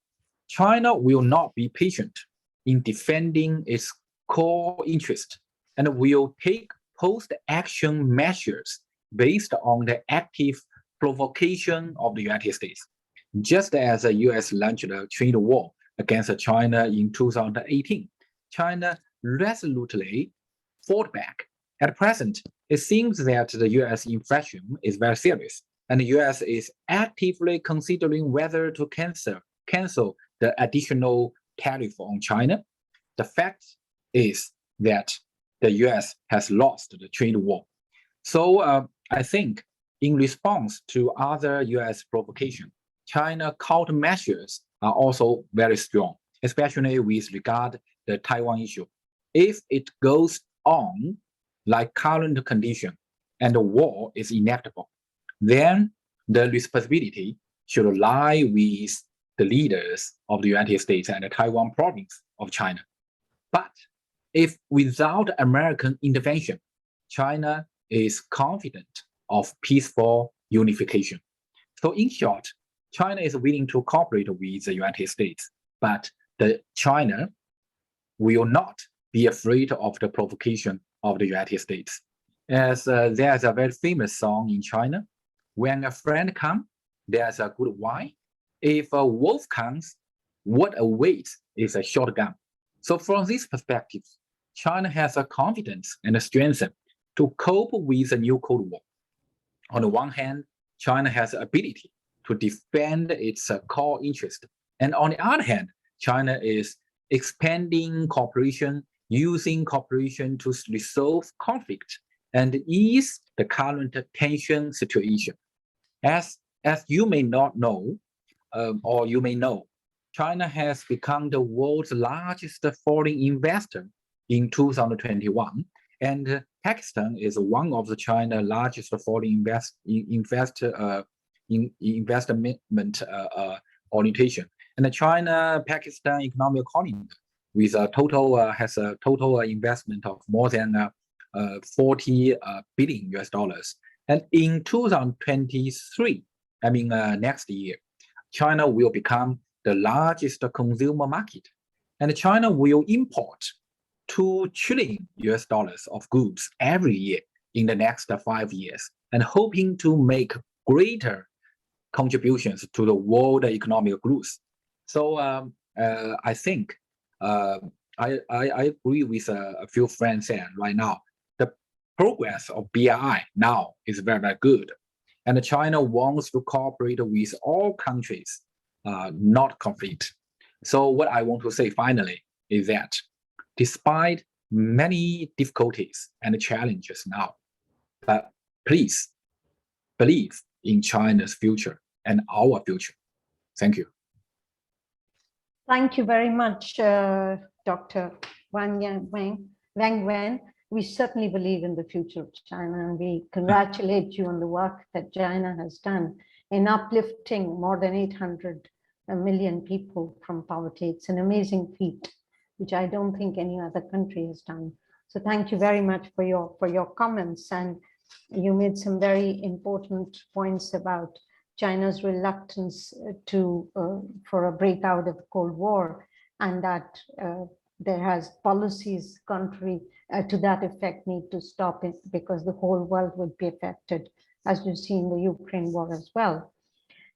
China will not be patient in defending its core interest and will take post-action measures based on the active provocation of the United States. Just as the US launched a trade war against China in 2018, China resolutely fought back. At present, it seems that the US infraction is very serious, and the US is actively considering whether to cancel the additional tariff on China. The fact is that the US has lost the trade war. So I think in response to other US provocation, China countermeasures are also very strong, especially with regard to the Taiwan issue. If it goes on like current condition and the war is inevitable, then the responsibility should lie with the leaders of the United States and the Taiwan province of China. But if without American intervention, China is confident of peaceful unification. So in short, China is willing to cooperate with the United States, but China will not be afraid of the provocation of the United States. As there's a very famous song in China, when a friend comes, there's a good wine. If a wolf comes, what awaits is a shotgun. So from this perspective, China has a confidence and a strength to cope with a new Cold War. On the one hand, China has the ability to defend its core interest. And on the other hand, China is expanding cooperation, using cooperation to resolve conflict and ease the current tension situation. As you may not know, or you may know, China has become the world's largest foreign investor in 2021, and Pakistan is one of the China's largest foreign investment orientation. And the China-Pakistan economic corridor with a total has a total investment of more than 40 billion US dollars. And in 2023, I mean next year, China will become the largest consumer market, and China will import 2 trillion US dollars of goods every year in the next 5 years, and hoping to make greater contributions to the world economic growth. So I think I agree with a few friends here right now. The progress of BRI now is very, very good. And China wants to cooperate with all countries, not conflict. So what I want to say finally is that despite many difficulties and challenges now, but please believe in China's future and our future. Thank you. Thank you very much, Dr. Wang Wen. We certainly believe in the future of China, and we congratulate you on the work that China has done in uplifting more than 800 million people from poverty. It's an amazing feat, which I don't think any other country has done. So thank you very much for your comments, and you made some very important points about China's reluctance for a breakout of the Cold War, and that there has policies contrary to that effect need to stop it, because the whole world would be affected, as you see in the Ukraine war as well.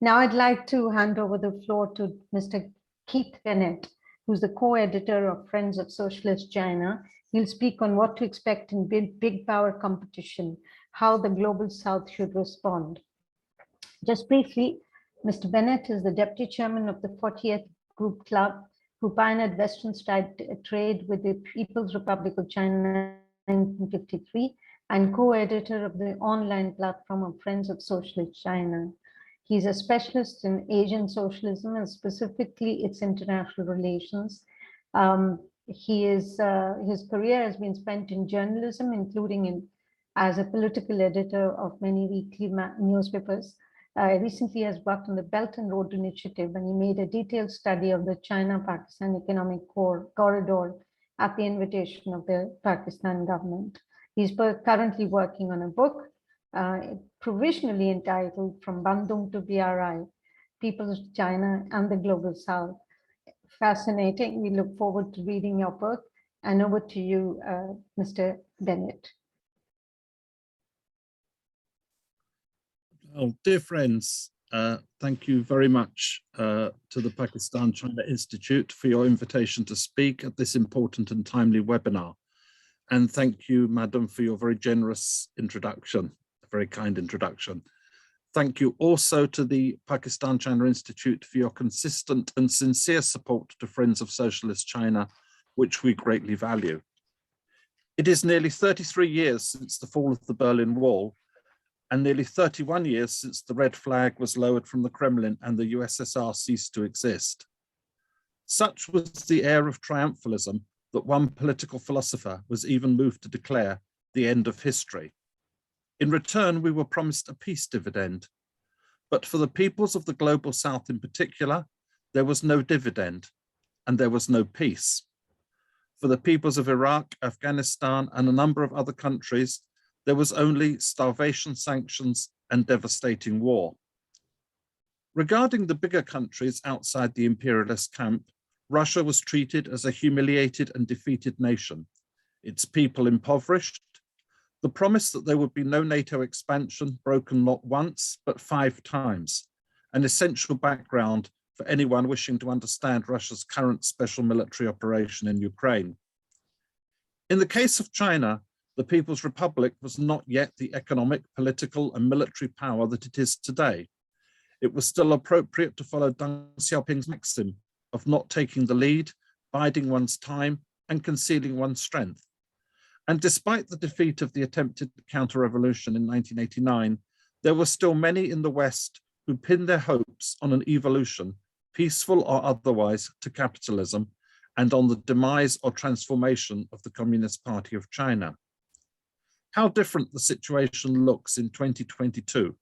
Now I'd like to hand over the floor to Mr. Keith Bennett, who's the co-editor of Friends of Socialist China. He'll speak on what to expect in big power competition, how the global South should respond. Just briefly, Mr. Bennett is the deputy chairman of the 40th Group Club, who pioneered Western trade with the People's Republic of China in 1953, and co-editor of the online platform of Friends of Socialist China. He's a specialist in Asian socialism and specifically its international relations. His career has been spent in journalism, including as a political editor of many weekly newspapers. Recently has worked on the Belt and Road Initiative, and he made a detailed study of the China-Pakistan Economic Corridor at the invitation of the Pakistan government. He's currently working on a book provisionally entitled From Bandung to BRI, People's China and the Global South. Fascinating. We look forward to reading your book. And over to you, Mr. Bennett. Oh, dear friends, thank you very much to the Pakistan-China Institute for your invitation to speak at this important and timely webinar. And thank you, Madam, for your very generous introduction, a very kind introduction. Thank you also to the Pakistan-China Institute for your consistent and sincere support to Friends of Socialist China, which we greatly value. It is nearly 33 years since the fall of the Berlin Wall, and nearly 31 years since the red flag was lowered from the Kremlin and the USSR ceased to exist. Such was the air of triumphalism that one political philosopher was even moved to declare the end of history. In return, we were promised a peace dividend, but for the peoples of the Global South in particular, there was no dividend and there was no peace. For the peoples of Iraq, Afghanistan, and a number of other countries, there was only starvation, sanctions, and devastating war. Regarding the bigger countries outside the imperialist camp, Russia was treated as a humiliated and defeated nation, its people impoverished, the promise that there would be no NATO expansion broken not once, but 5 times, an essential background for anyone wishing to understand Russia's current special military operation in Ukraine. In the case of China, the People's Republic was not yet the economic, political, and military power that it is today. It was still appropriate to follow Deng Xiaoping's maxim of not taking the lead, biding one's time, and concealing one's strength. And despite the defeat of the attempted counter-revolution in 1989, there were still many in the West who pinned their hopes on an evolution, peaceful or otherwise, to capitalism, and on the demise or transformation of the Communist Party of China. How different the situation looks in 2022.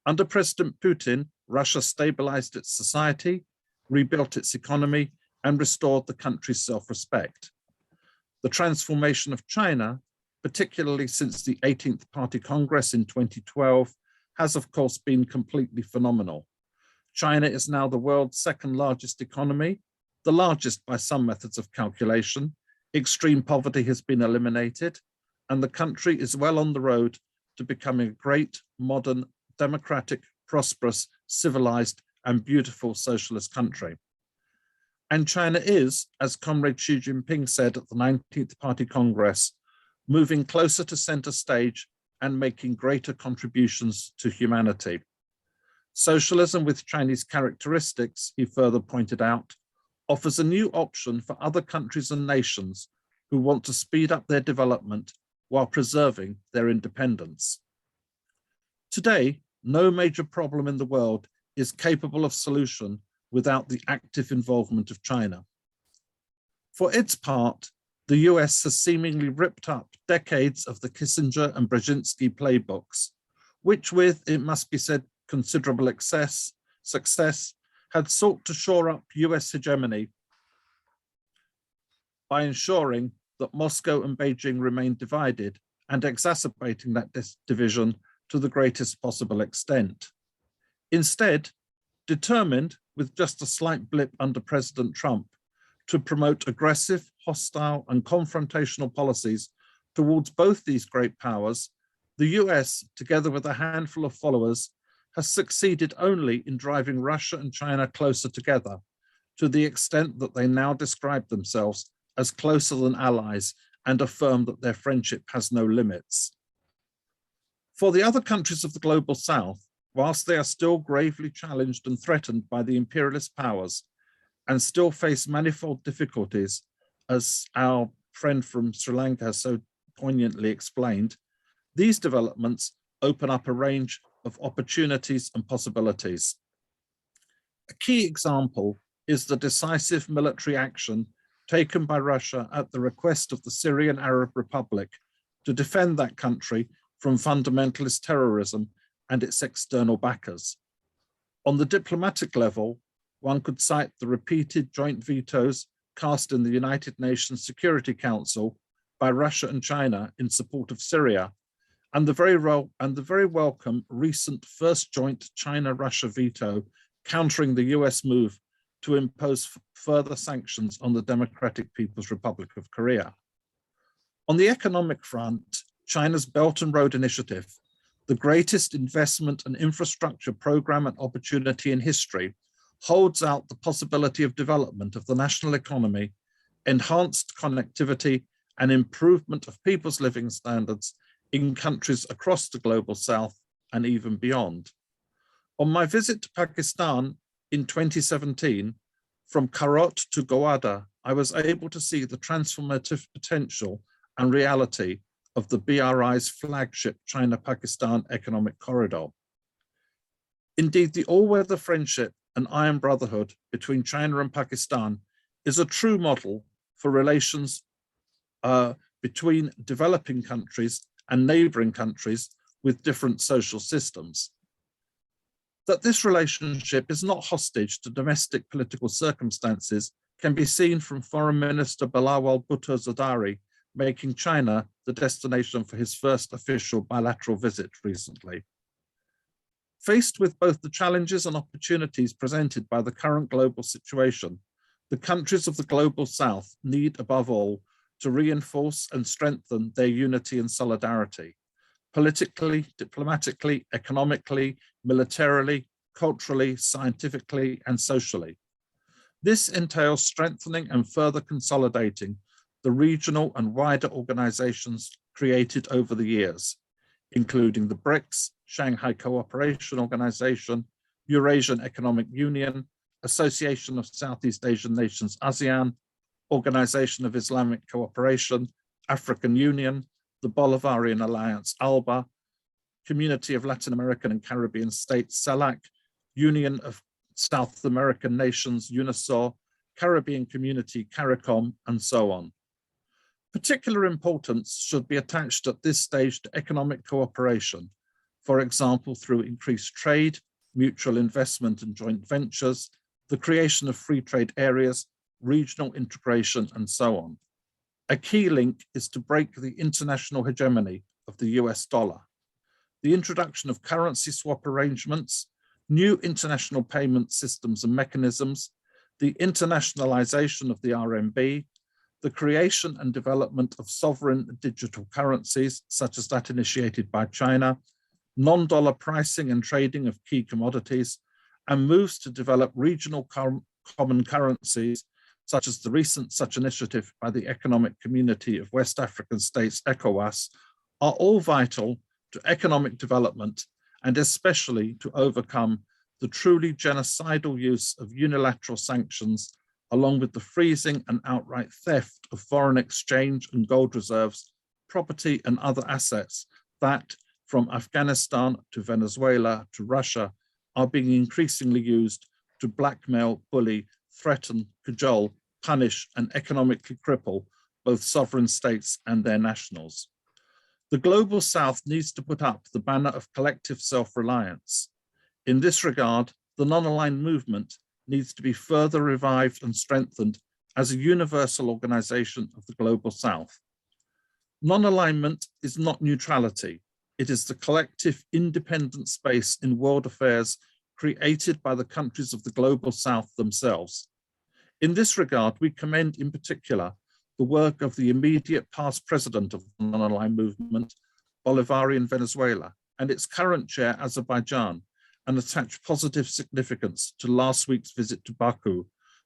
Under President Putin, Russia stabilized its society, rebuilt its economy, and restored the country's self-respect. The transformation of China, particularly since the 18th Party Congress in 2012, has of course been completely phenomenal. China is now the world's second largest economy, the largest by some methods of calculation. Extreme poverty has been eliminated, and the country is well on the road to becoming a great, modern, democratic, prosperous, civilized, and beautiful socialist country. And China is, as Comrade Xi Jinping said at the 19th Party Congress, moving closer to center stage and making greater contributions to humanity. Socialism with Chinese characteristics, he further pointed out, offers a new option for other countries and nations who want to speed up their development while preserving their independence. Today, no major problem in the world is capable of solution without the active involvement of China. For its part, the US has seemingly ripped up decades of the Kissinger and Brzezinski playbooks, which with, it must be said, considerable success, had sought to shore up US hegemony by ensuring that Moscow and Beijing remain divided and exacerbating that division to the greatest possible extent. Instead, determined, with just a slight blip under President Trump, to promote aggressive, hostile, and confrontational policies towards both these great powers, the US, together with a handful of followers, has succeeded only in driving Russia and China closer together, to the extent that they now describe themselves as closer than allies and affirm that their friendship has no limits. For the other countries of the global South, whilst they are still gravely challenged and threatened by the imperialist powers and still face manifold difficulties, as our friend from Sri Lanka has so poignantly explained, these developments open up a range of opportunities and possibilities. A key example is the decisive military action taken by Russia at the request of the Syrian Arab Republic to defend that country from fundamentalist terrorism and its external backers. On the diplomatic level, one could cite the repeated joint vetoes cast in the United Nations Security Council by Russia and China in support of Syria, and the very welcome recent first joint China-Russia veto countering the US move to impose further sanctions on the Democratic People's Republic of Korea. On the economic front, China's Belt and Road Initiative, the greatest investment and infrastructure program and opportunity in history, holds out the possibility of development of the national economy, enhanced connectivity, and improvement of people's living standards in countries across the global South and even beyond. On my visit to Pakistan in 2017, from Karot to Gowada, I was able to see the transformative potential and reality of the BRI's flagship China-Pakistan Economic Corridor. Indeed, the all-weather friendship and iron brotherhood between China and Pakistan is a true model for relations between developing countries and neighboring countries with different social systems. That this relationship is not hostage to domestic political circumstances can be seen from Foreign Minister Bilawal Bhutto Zardari making China the destination for his first official bilateral visit recently. Faced with both the challenges and opportunities presented by the current global situation, the countries of the global South need above all to reinforce and strengthen their unity and solidarity, politically, diplomatically, economically, militarily, culturally, scientifically, and socially. This entails strengthening and further consolidating the regional and wider organizations created over the years, including the BRICS, Shanghai Cooperation Organization, Eurasian Economic Union, Association of Southeast Asian Nations, ASEAN, Organization of Islamic Cooperation, African Union, the Bolivarian Alliance, ALBA, Community of Latin American and Caribbean States, CELAC, Union of South American Nations, UNISOR, Caribbean Community, CARICOM, and so on. Particular importance should be attached at this stage to economic cooperation, for example, through increased trade, mutual investment and joint ventures, the creation of free trade areas, regional integration, and so on. A key link is to break the international hegemony of the US dollar. The introduction of currency swap arrangements, new international payment systems and mechanisms, the internationalization of the RMB, the creation and development of sovereign digital currencies, such as that initiated by China, non-dollar pricing and trading of key commodities, and moves to develop regional common currencies, such as the recent such initiative by the Economic Community of West African States, ECOWAS, are all vital to economic development and especially to overcome the truly genocidal use of unilateral sanctions, along with the freezing and outright theft of foreign exchange and gold reserves, property and other assets that, from Afghanistan to Venezuela to Russia, are being increasingly used to blackmail, bully, threaten, cajole, punish, and economically cripple both sovereign states and their nationals. The global South needs to put up the banner of collective self-reliance. In this regard, the non-aligned movement needs to be further revived and strengthened as a universal organization of the global South. Non-alignment is not neutrality. It is the collective independent space in world affairs created by the countries of the global South themselves. In this regard, we commend in particular the work of the immediate past president of the non-aligned movement, Bolivarian Venezuela, and its current chair, Azerbaijan, and attach positive significance to last week's visit to Baku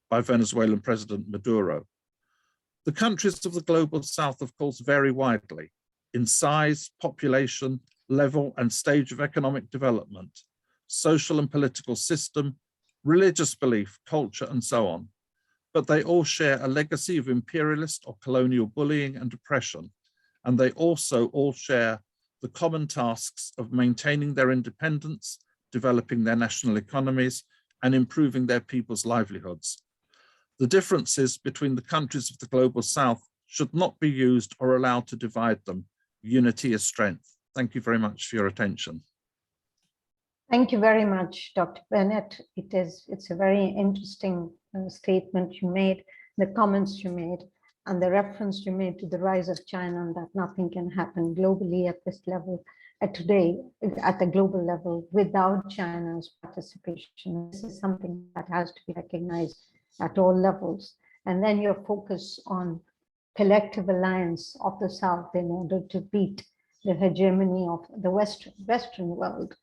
by Venezuelan President Maduro. The countries of the global south, of course, vary widely in size, population, level, and stage of economic development, social and political system, religious belief, culture, and so on. But they all share a legacy of imperialist or colonial bullying and oppression, and they also all share the common tasks of maintaining their independence, developing their national economies, and improving their people's livelihoods. The differences between the countries of the global south should not be used or allowed to divide them. Unity is strength. Thank you very much for your attention. Thank you very much, Dr. Bennett. It's a very interesting statement you made, the comments you made, and the reference you made to the rise of China, and that nothing can happen globally at this level, at the global level, without China's participation. This is something that has to be recognized at all levels. And then your focus on collective alliance of the South in order to beat the hegemony of the Western world,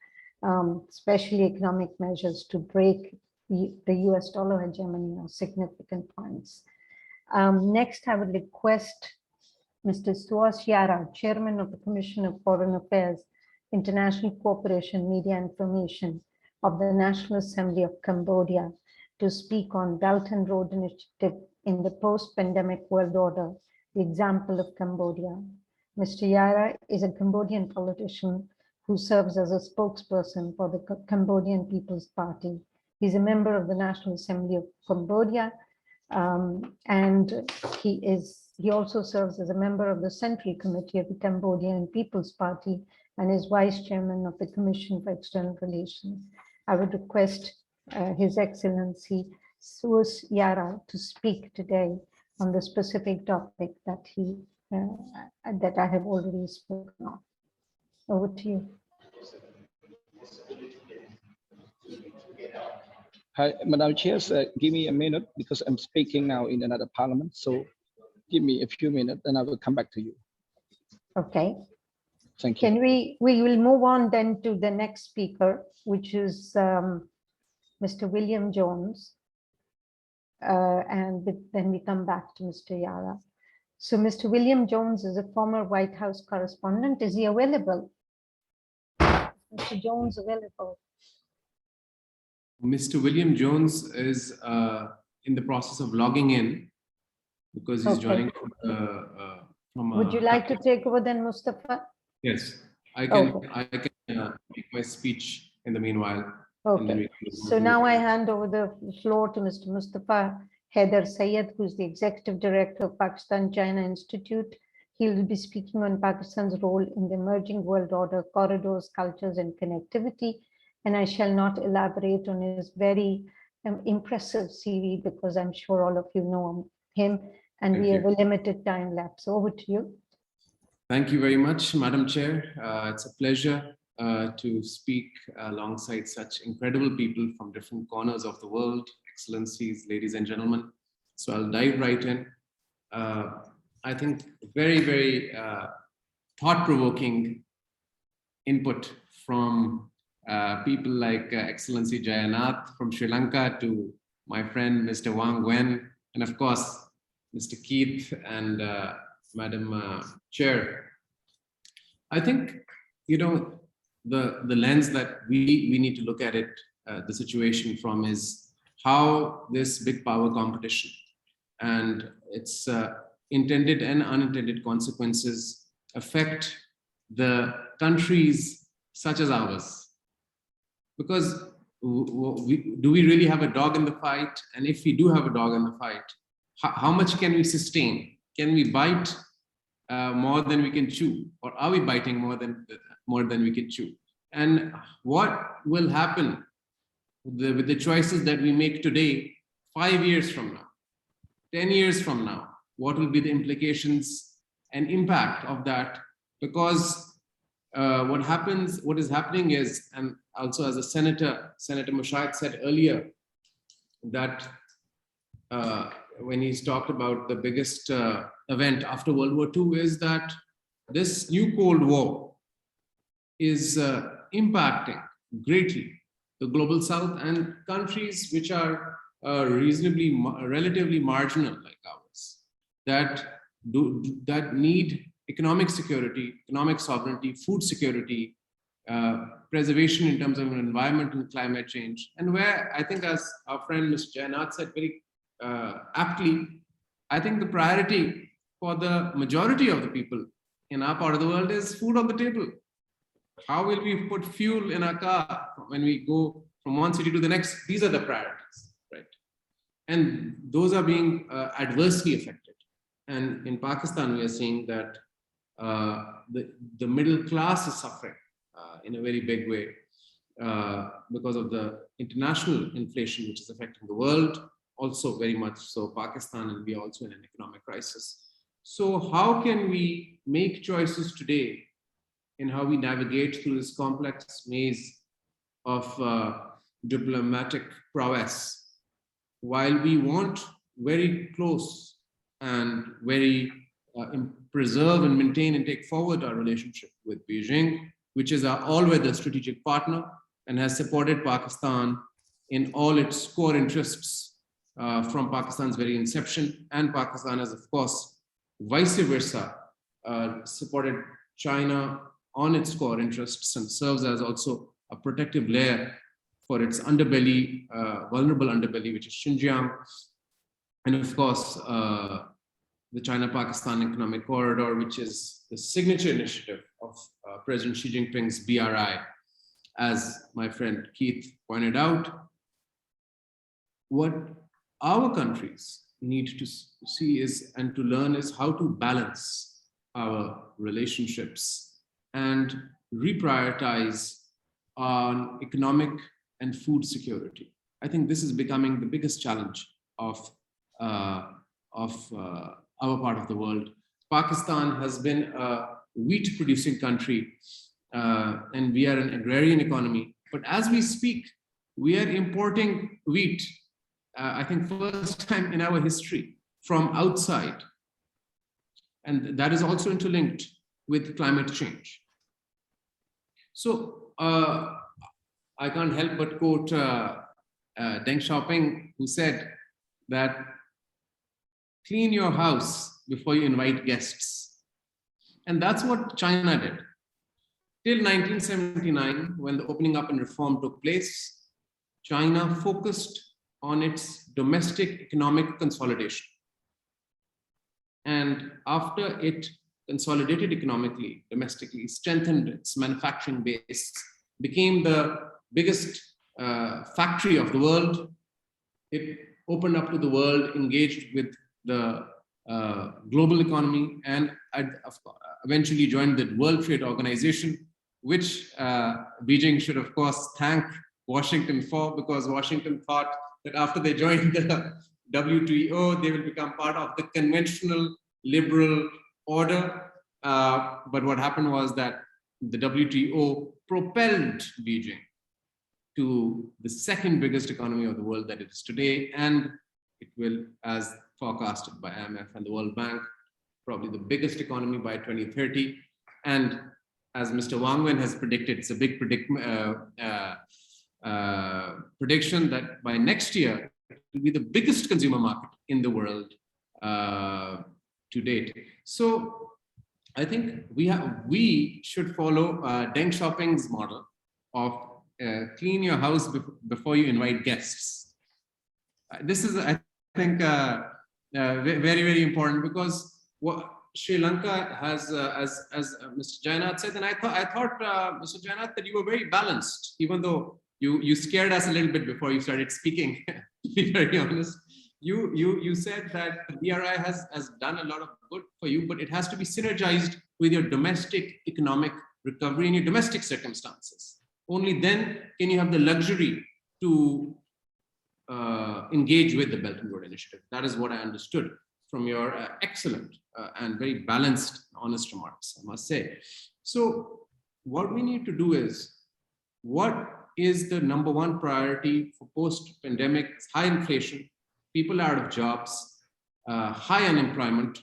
especially economic measures to break the US dollar hegemony are significant points. Next, I would request Mr. Suos Yara, Chairman of the Commission of Foreign Affairs, International Cooperation, Media Information of the National Assembly of Cambodia, to speak on Belt and Road Initiative in the post-pandemic world order, the example of Cambodia. Mr. Yara is a Cambodian politician who serves as a spokesperson for the Cambodian People's Party. He's a member of the National Assembly of Cambodia, and he also serves as a member of the Central Committee of the Cambodian People's Party and is Vice Chairman of the Commission for External Relations. I would request His Excellency Suos Yara to speak today on the specific topic that I have already spoken of. Over to you. Hi, Madam Chair, give me a minute because I'm speaking now in another parliament. So give me a few minutes and I will come back to you. Okay. Thank you. Can we will move on then to the next speaker, which is Mr. William Jones. And then we come back to Mr. Yara. So Mr. William Jones is a former White House correspondent. Is he available? Mr. Jones available? Mr. William Jones is in the process of logging in because he's joining from. Would you like to take over then, Mustafa? Yes, I can. Okay. I can make my speech in the meanwhile. Okay. So now I hand over the floor to Mr. Mustafa Haider Syed, who is the Executive Director of Pakistan-China Institute. He will be speaking on Pakistan's role in the emerging world order, corridors, cultures, and connectivity. And I shall not elaborate on his very impressive CV because I'm sure all of you know him, and we have a limited time left. So over to you. Thank you very much, Madam Chair. It's a pleasure to speak alongside such incredible people from different corners of the world, excellencies, ladies and gentlemen. So I'll dive right in. I think very, very thought-provoking input from people like Excellency Jayanath from Sri Lanka to my friend Mr. Wang Wen, and of course, Mr. Keith and Madam Chair. I think, you know, the lens that we need to look at it, the situation from is how this big power competition and its intended and unintended consequences affect the countries such as ours. Because do we really have a dog in the fight? And if we do have a dog in the fight, how much can we sustain? Can we bite more than we can chew? Or are we biting more than we can chew? And what will happen with the choices that we make today, 5 years from now, 10 years from now? What will be the implications and impact of that? Because what is happening is, and also as a Senator Mushaid said earlier, that when he's talked about the biggest event after World War II is that this new Cold War is impacting greatly the global South and countries which are relatively marginal like ours, that need economic security, economic sovereignty, food security, preservation in terms of environment and climate change. And where I think, as our friend Mr. Jainath said very aptly, I think the priority for the majority of the people in our part of the world is food on the table. How will we put fuel in our car when we go from one city to the next? These are the priorities, right? And those are being adversely affected. And in Pakistan, we are seeing that the middle class is suffering in a very big way because of the international inflation, which is affecting the world, also very much so Pakistan, and we are also in an economic crisis. So how can we make choices today in how we navigate through this complex maze of diplomatic prowess, while we want very close and very preserve and maintain and take forward our relationship with Beijing, which is our all-weather strategic partner and has supported Pakistan in all its core interests from Pakistan's very inception. And Pakistan has, of course, vice versa, supported China on its core interests and serves as also a protective layer for its underbelly, vulnerable underbelly, which is Xinjiang. And of course, the China-Pakistan Economic Corridor, which is the signature initiative of President Xi Jinping's BRI. As my friend Keith pointed out, what our countries need to see is, and to learn, is how to balance our relationships and reprioritize on economic and food security. I think this is becoming the biggest challenge of our part of the world. Pakistan has been a wheat producing country and we are an agrarian economy. But as we speak, we are importing wheat, I think first time in our history, from outside. And that is also interlinked with climate change. So I can't help but quote Deng Xiaoping, who said that clean your house before you invite guests. And that's what China did. Till 1979, when the opening up and reform took place, China focused on its domestic economic consolidation. And after it consolidated economically, domestically, strengthened its manufacturing base, became the biggest factory of the world. It opened up to the world, engaged with the global economy, and eventually joined the World Trade Organization, which Beijing should, of course, thank Washington for, because Washington thought that after they joined the WTO, they will become part of the conventional liberal order. But what happened was that the WTO propelled Beijing to the second biggest economy of the world that it is today. And it will, as forecasted by IMF and the World Bank, probably the biggest economy by 2030. And as Mr. Wang Wen has predicted, it's a big prediction that by next year, it will be the biggest consumer market in the world to date. So I think we should follow Deng Xiaoping's model of clean your house before you invite guests. This is, I think, very, very important, because what Sri Lanka has, as Mr. Jainath said, and I thought, Mr. Jainath, that you were very balanced, even though you scared us a little bit before you started speaking, to be very honest. You said that the BRI has done a lot of good for you, but it has to be synergized with your domestic economic recovery and your domestic circumstances. Only then can you have the luxury to engage with the Belt and Road Initiative. That is what I understood from your excellent and very balanced, honest remarks, I must say. So what we need to do is, what is the number one priority for post-pandemic high inflation people out of jobs, high unemployment,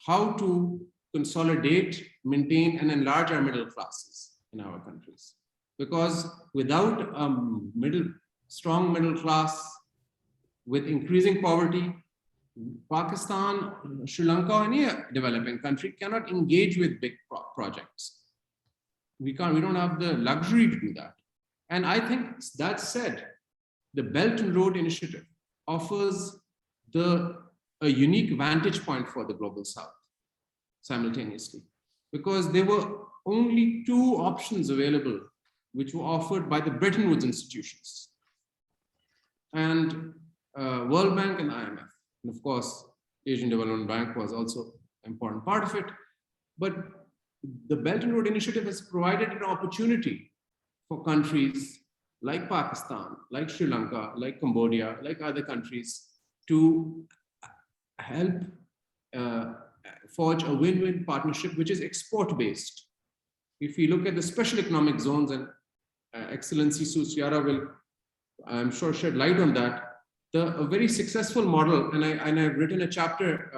how to consolidate, maintain, and enlarge our middle classes in our countries. Because without a strong middle class, with increasing poverty, Pakistan, Sri Lanka, or any developing country cannot engage with big projects. We don't have the luxury to do that. And I think that said, the Belt and Road Initiative offers a unique vantage point for the Global South simultaneously, because there were only two options available which were offered by the Bretton Woods institutions and World Bank and IMF. And of course, Asian Development Bank was also an important part of it. But the Belt and Road Initiative has provided an opportunity for countries like Pakistan, like Sri Lanka, like Cambodia, like other countries to help forge a win-win partnership, which is export-based. If we look at the special economic zones, and Excellency Susiara will, I'm sure, shed light on that, a very successful model, and I've written a chapter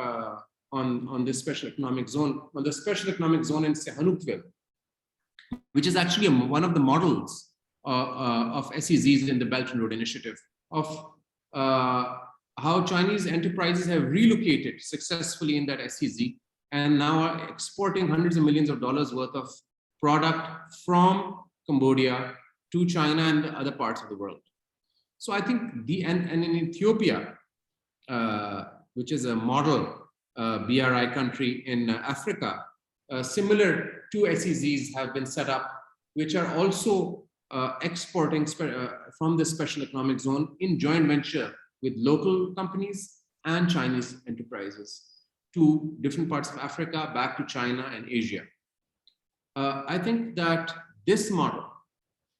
on this special economic zone, on the special economic zone in Sihanoukville, which is actually one of the models of SEZs in the Belt and Road Initiative, of how Chinese enterprises have relocated successfully in that SEZ and now are exporting hundreds of millions of dollars worth of product from Cambodia to China and other parts of the world. So I think and in Ethiopia, which is a model BRI country in Africa, similar to SEZs have been set up, which are also exporting from the special economic zone in joint venture with local companies and Chinese enterprises to different parts of Africa, back to China and Asia. I think that this model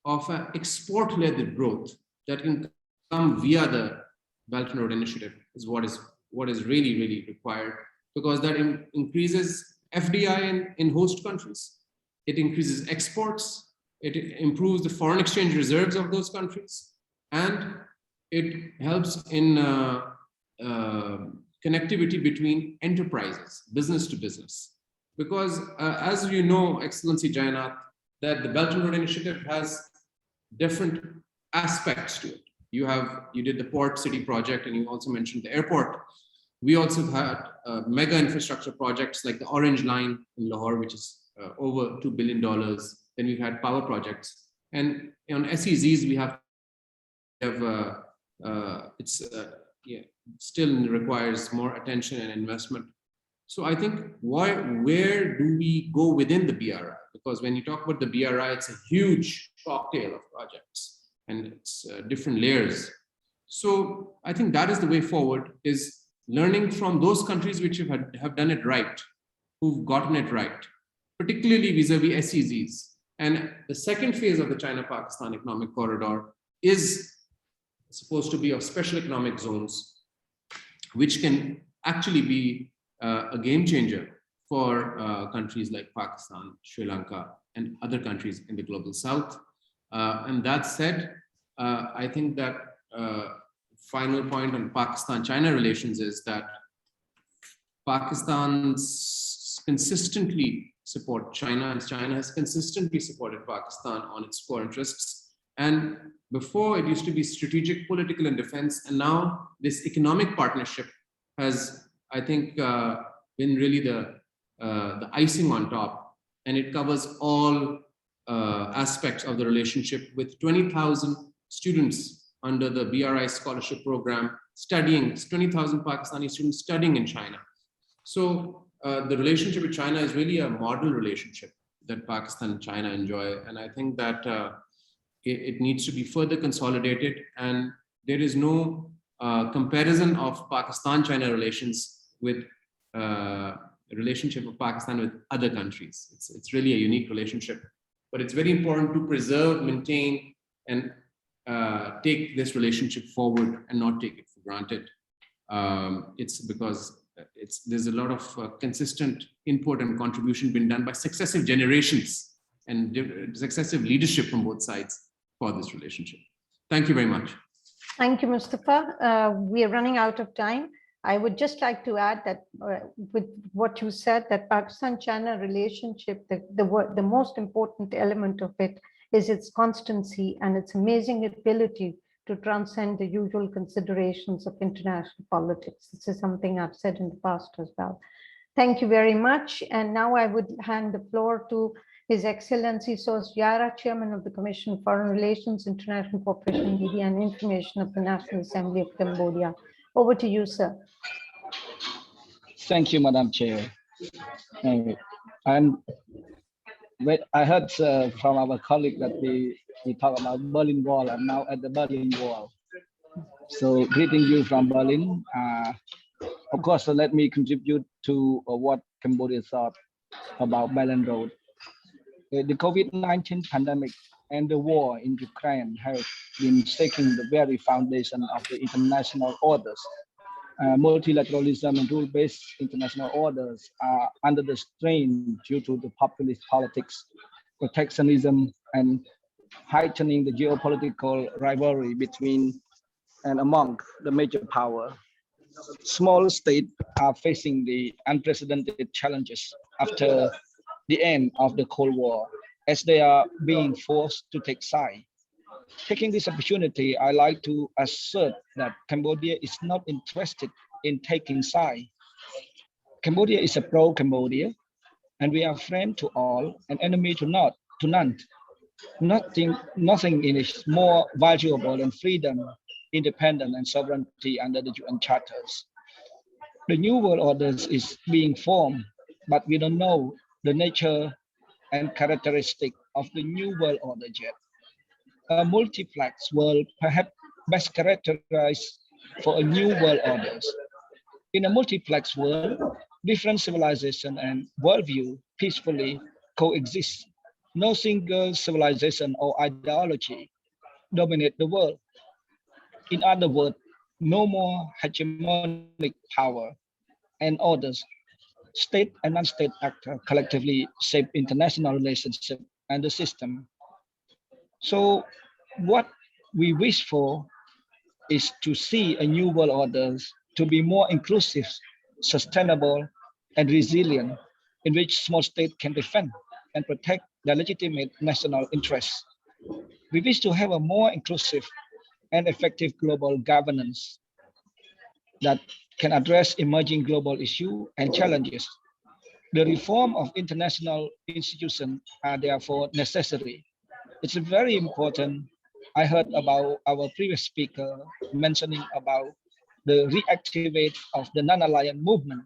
of export-led growth that can come via the Belt and Road Initiative is what is really, really required, because that increases FDI in host countries. It increases exports, it improves the foreign exchange reserves of those countries, and it helps in connectivity between enterprises, business to business. Because as you know, Excellency Jainath, that the Belt and Road Initiative has different aspects to it. You did the port city project, and you also mentioned the airport. We also had mega infrastructure projects like the Orange Line in Lahore, which is over $2 billion. Then we've had power projects. And on SEZs, we have still requires more attention and investment. So I think where do we go within the BRI? Because when you talk about the BRI, it's a huge cocktail of projects and it's different layers. So I think that is the way forward, is learning from those countries which have done it right, who've gotten it right, particularly vis-a-vis SEZs. And the second phase of the China-Pakistan Economic Corridor is supposed to be of special economic zones, which can actually be a game changer for countries like Pakistan, Sri Lanka, and other countries in the Global South. And that said, I think that final point on Pakistan-China relations is that Pakistan's consistently support China, and China has consistently supported Pakistan on its core interests. And before, it used to be strategic, political, and defense, and now this economic partnership has, I think, been really the icing on top, and it covers all aspects of the relationship, with 20,000 students under the BRI scholarship program studying, 20,000 Pakistani students studying in China. So the relationship with China is really a model relationship that Pakistan and China enjoy, and I think that it needs to be further consolidated, and there is no comparison of Pakistan-China relations with relationship of Pakistan with other countries. It's really a unique relationship, but it's very important to preserve, maintain, and take this relationship forward and not take it for granted. It's because there's a lot of consistent input and contribution been done by successive generations and successive leadership from both sides for this relationship. Thank you very much. Thank you, Mustafa. We are running out of time. I would just like to add that with what you said, that Pakistan-China relationship, the most important element of it is its constancy and its amazing ability to transcend the usual considerations of international politics. This is something I've said in the past as well. Thank you very much. And now I would hand the floor to His Excellency Sos Yara, Chairman of the Commission on Foreign Relations, International Cooperation, Media and Information of the National Assembly of Cambodia. Over to you, sir. Thank you, Madam Chair. I heard from our colleague that we talk about Berlin Wall. I'm now at the Berlin Wall. So greeting you from Berlin. Of course, let me contribute to what Cambodia thought about Belt and Road. The COVID-19 pandemic and the war in Ukraine have been shaking the very foundation of the international orders. Multilateralism and rule-based international orders are under the strain due to the populist politics, protectionism, and heightening the geopolitical rivalry between and among the major power. Small states are facing the unprecedented challenges after the end of the Cold War, as they are being forced to take sides. Taking this opportunity, I like to assert that Cambodia is not interested in taking sides. Cambodia is a pro-Cambodia, and we are friend to all and enemy to none. Nothing is more valuable than freedom, independence, and sovereignty under the UN charters. The new world orders is being formed, but we don't know the nature and characteristic of the new world order yet. A multiplex world perhaps best characterized for a new world orders. In a multiplex world, different civilization and worldview peacefully coexist. No single civilization or ideology dominate the world. In other words, no more hegemonic power and orders. State and non-state actors collectively shape international relationship and the system. So what we wish for is to see a new world order to be more inclusive, sustainable, and resilient, in which small states can defend and protect their legitimate national interests. We wish to have a more inclusive and effective global governance that can address emerging global issues and challenges. The reform of international institutions are therefore necessary. It's very important. I heard about our previous speaker mentioning about the reactivate of the non-aligned movement.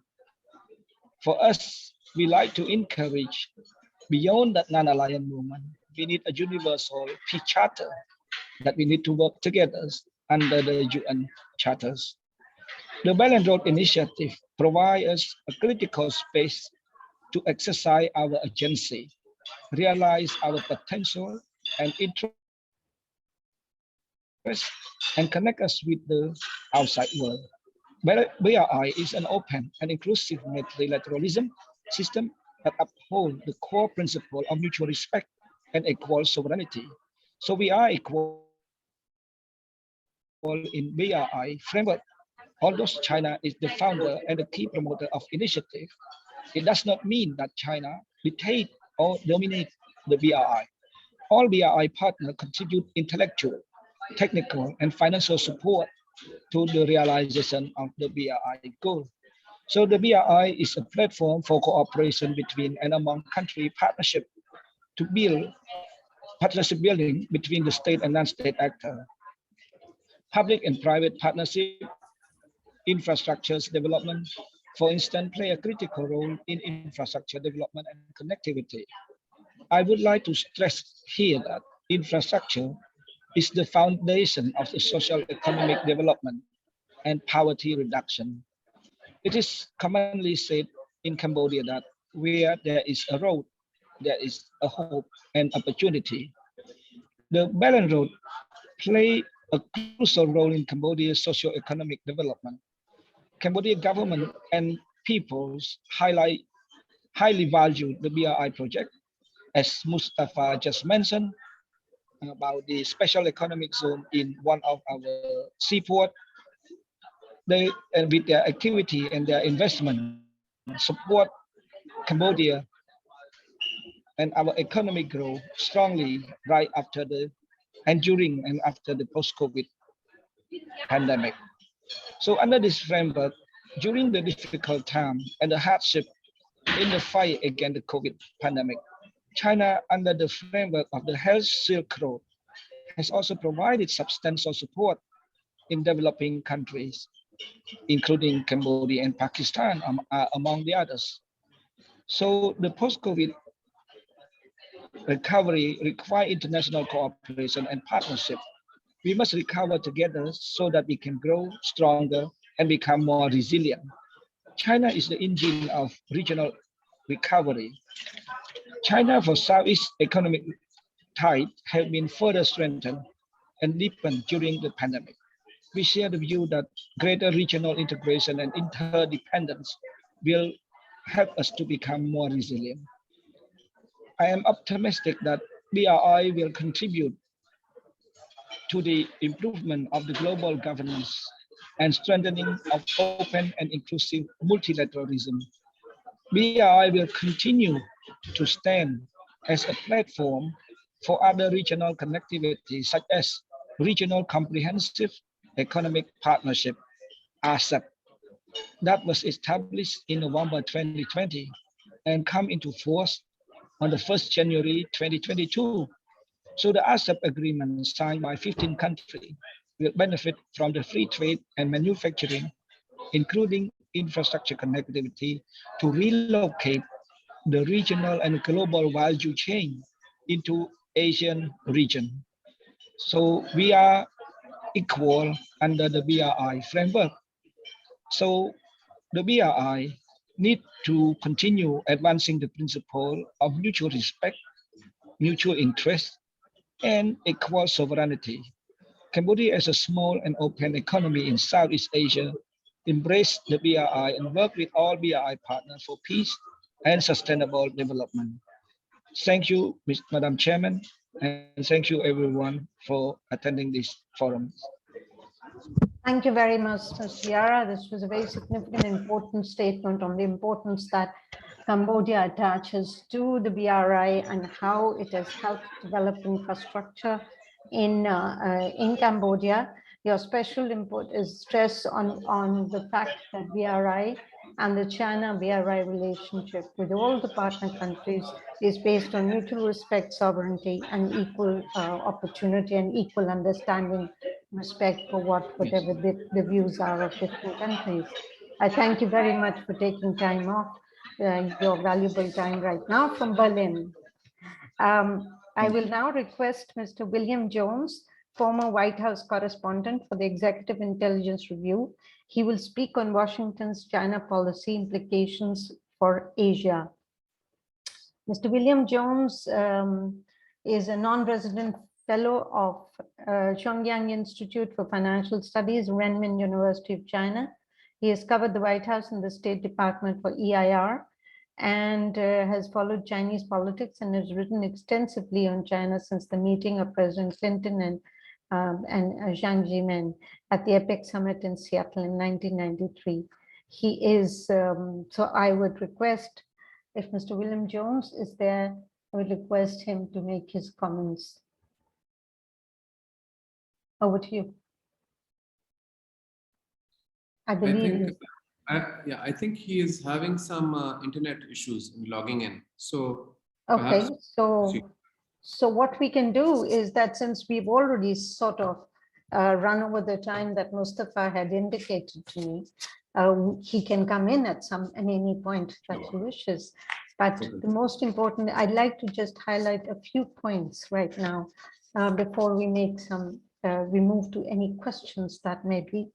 For us, we like to encourage beyond that non-aligned movement. We need a universal peace charter that we need to work together under the UN charters. The Belt and Road Initiative provides us a critical space to exercise our agency, realize our potential and interest, and connect us with the outside world. BRI is an open and inclusive multilateralism system that upholds the core principle of mutual respect and equal sovereignty. So we are equal in BRI framework. Although China is the founder and the key promoter of initiative, it does not mean that China dictate or dominate the BRI. All BRI partners contribute intellectual, technical, and financial support to the realization of the BRI goal. So the BRI is a platform for cooperation between and among country partnership to build partnership building between the state and non-state actors. Public and private partnership, infrastructures development, for instance, play a critical role in infrastructure development and connectivity. I would like to stress here that infrastructure is the foundation of the social economic development and poverty reduction. It is commonly said in Cambodia that where there is a road, there is a hope and opportunity. The Belt and Road play a crucial role in Cambodia's socio-economic development. Cambodia government and peoples highly value the BRI project. As Mustafa just mentioned, about the special economic zone in one of our seaport. They, and with their activity and their investment, support Cambodia and our economic growth strongly right after the and during and after the post-COVID pandemic. So under this framework, during the difficult time and the hardship in the fight against the COVID pandemic, China, under the framework of the Health Silk Road, has also provided substantial support in developing countries, including Cambodia and Pakistan, among the others. So the post-COVID recovery requires international cooperation and partnership. We must recover together so that we can grow stronger and become more resilient. China is the engine of regional recovery. China for Southeast economic ties have been further strengthened and deepened during the pandemic. We share the view that greater regional integration and interdependence will help us to become more resilient. I am optimistic that BRI will contribute to the improvement of the global governance and strengthening of open and inclusive multilateralism. BRI will continue to stand as a platform for other regional connectivity, such as Regional Comprehensive Economic Partnership, RCEP, that was established in November 2020 and come into force on the 1st January 2022. So the RCEP agreement signed by 15 countries will benefit from the free trade and manufacturing, including infrastructure connectivity, to relocate the regional and global value chain into Asian region. So we are equal under the BRI framework. So the BRI need to continue advancing the principle of mutual respect, mutual interest, and equal sovereignty. Cambodia, as a small and open economy in Southeast Asia, embrace the BRI and work with all BRI partners for peace and sustainable development. Thank you, Madam Chairman, and thank you everyone for attending this forum. Thank you very much, Mr. Yara. This was a very significant, important statement on the importance that Cambodia attaches to the BRI and how it has helped develop infrastructure in Cambodia. Your special input is stress on the fact that BRI and the China-BRI relationship with all the partner countries is based on mutual respect, sovereignty, and equal opportunity and equal understanding, respect for whatever the views are of different countries. I thank you very much for taking time off, your valuable time right now from Berlin. I will now request Mr. William Jones, former White House correspondent for the Executive Intelligence Review. He will speak on Washington's China policy implications for Asia. Mr. William Jones is a non-resident fellow of Zhongyang Institute for Financial Studies, Renmin University of China. He has covered the White House and the State Department for EIR and has followed Chinese politics and has written extensively on China since the meeting of President Clinton and Jiang Zemin at the EPEC Summit in Seattle in 1993. He is, so I would request, if Mr. William Jones is there, I would request him to make his comments. Over to you. I believe. I think he is having some internet issues in logging in. So okay, so what we can do is that since we've already sort of run over the time that Mustafa had indicated to me, he can come in at any point that he wishes. But the most important, I'd like to just highlight a few points right now before we make we move to any questions that may be.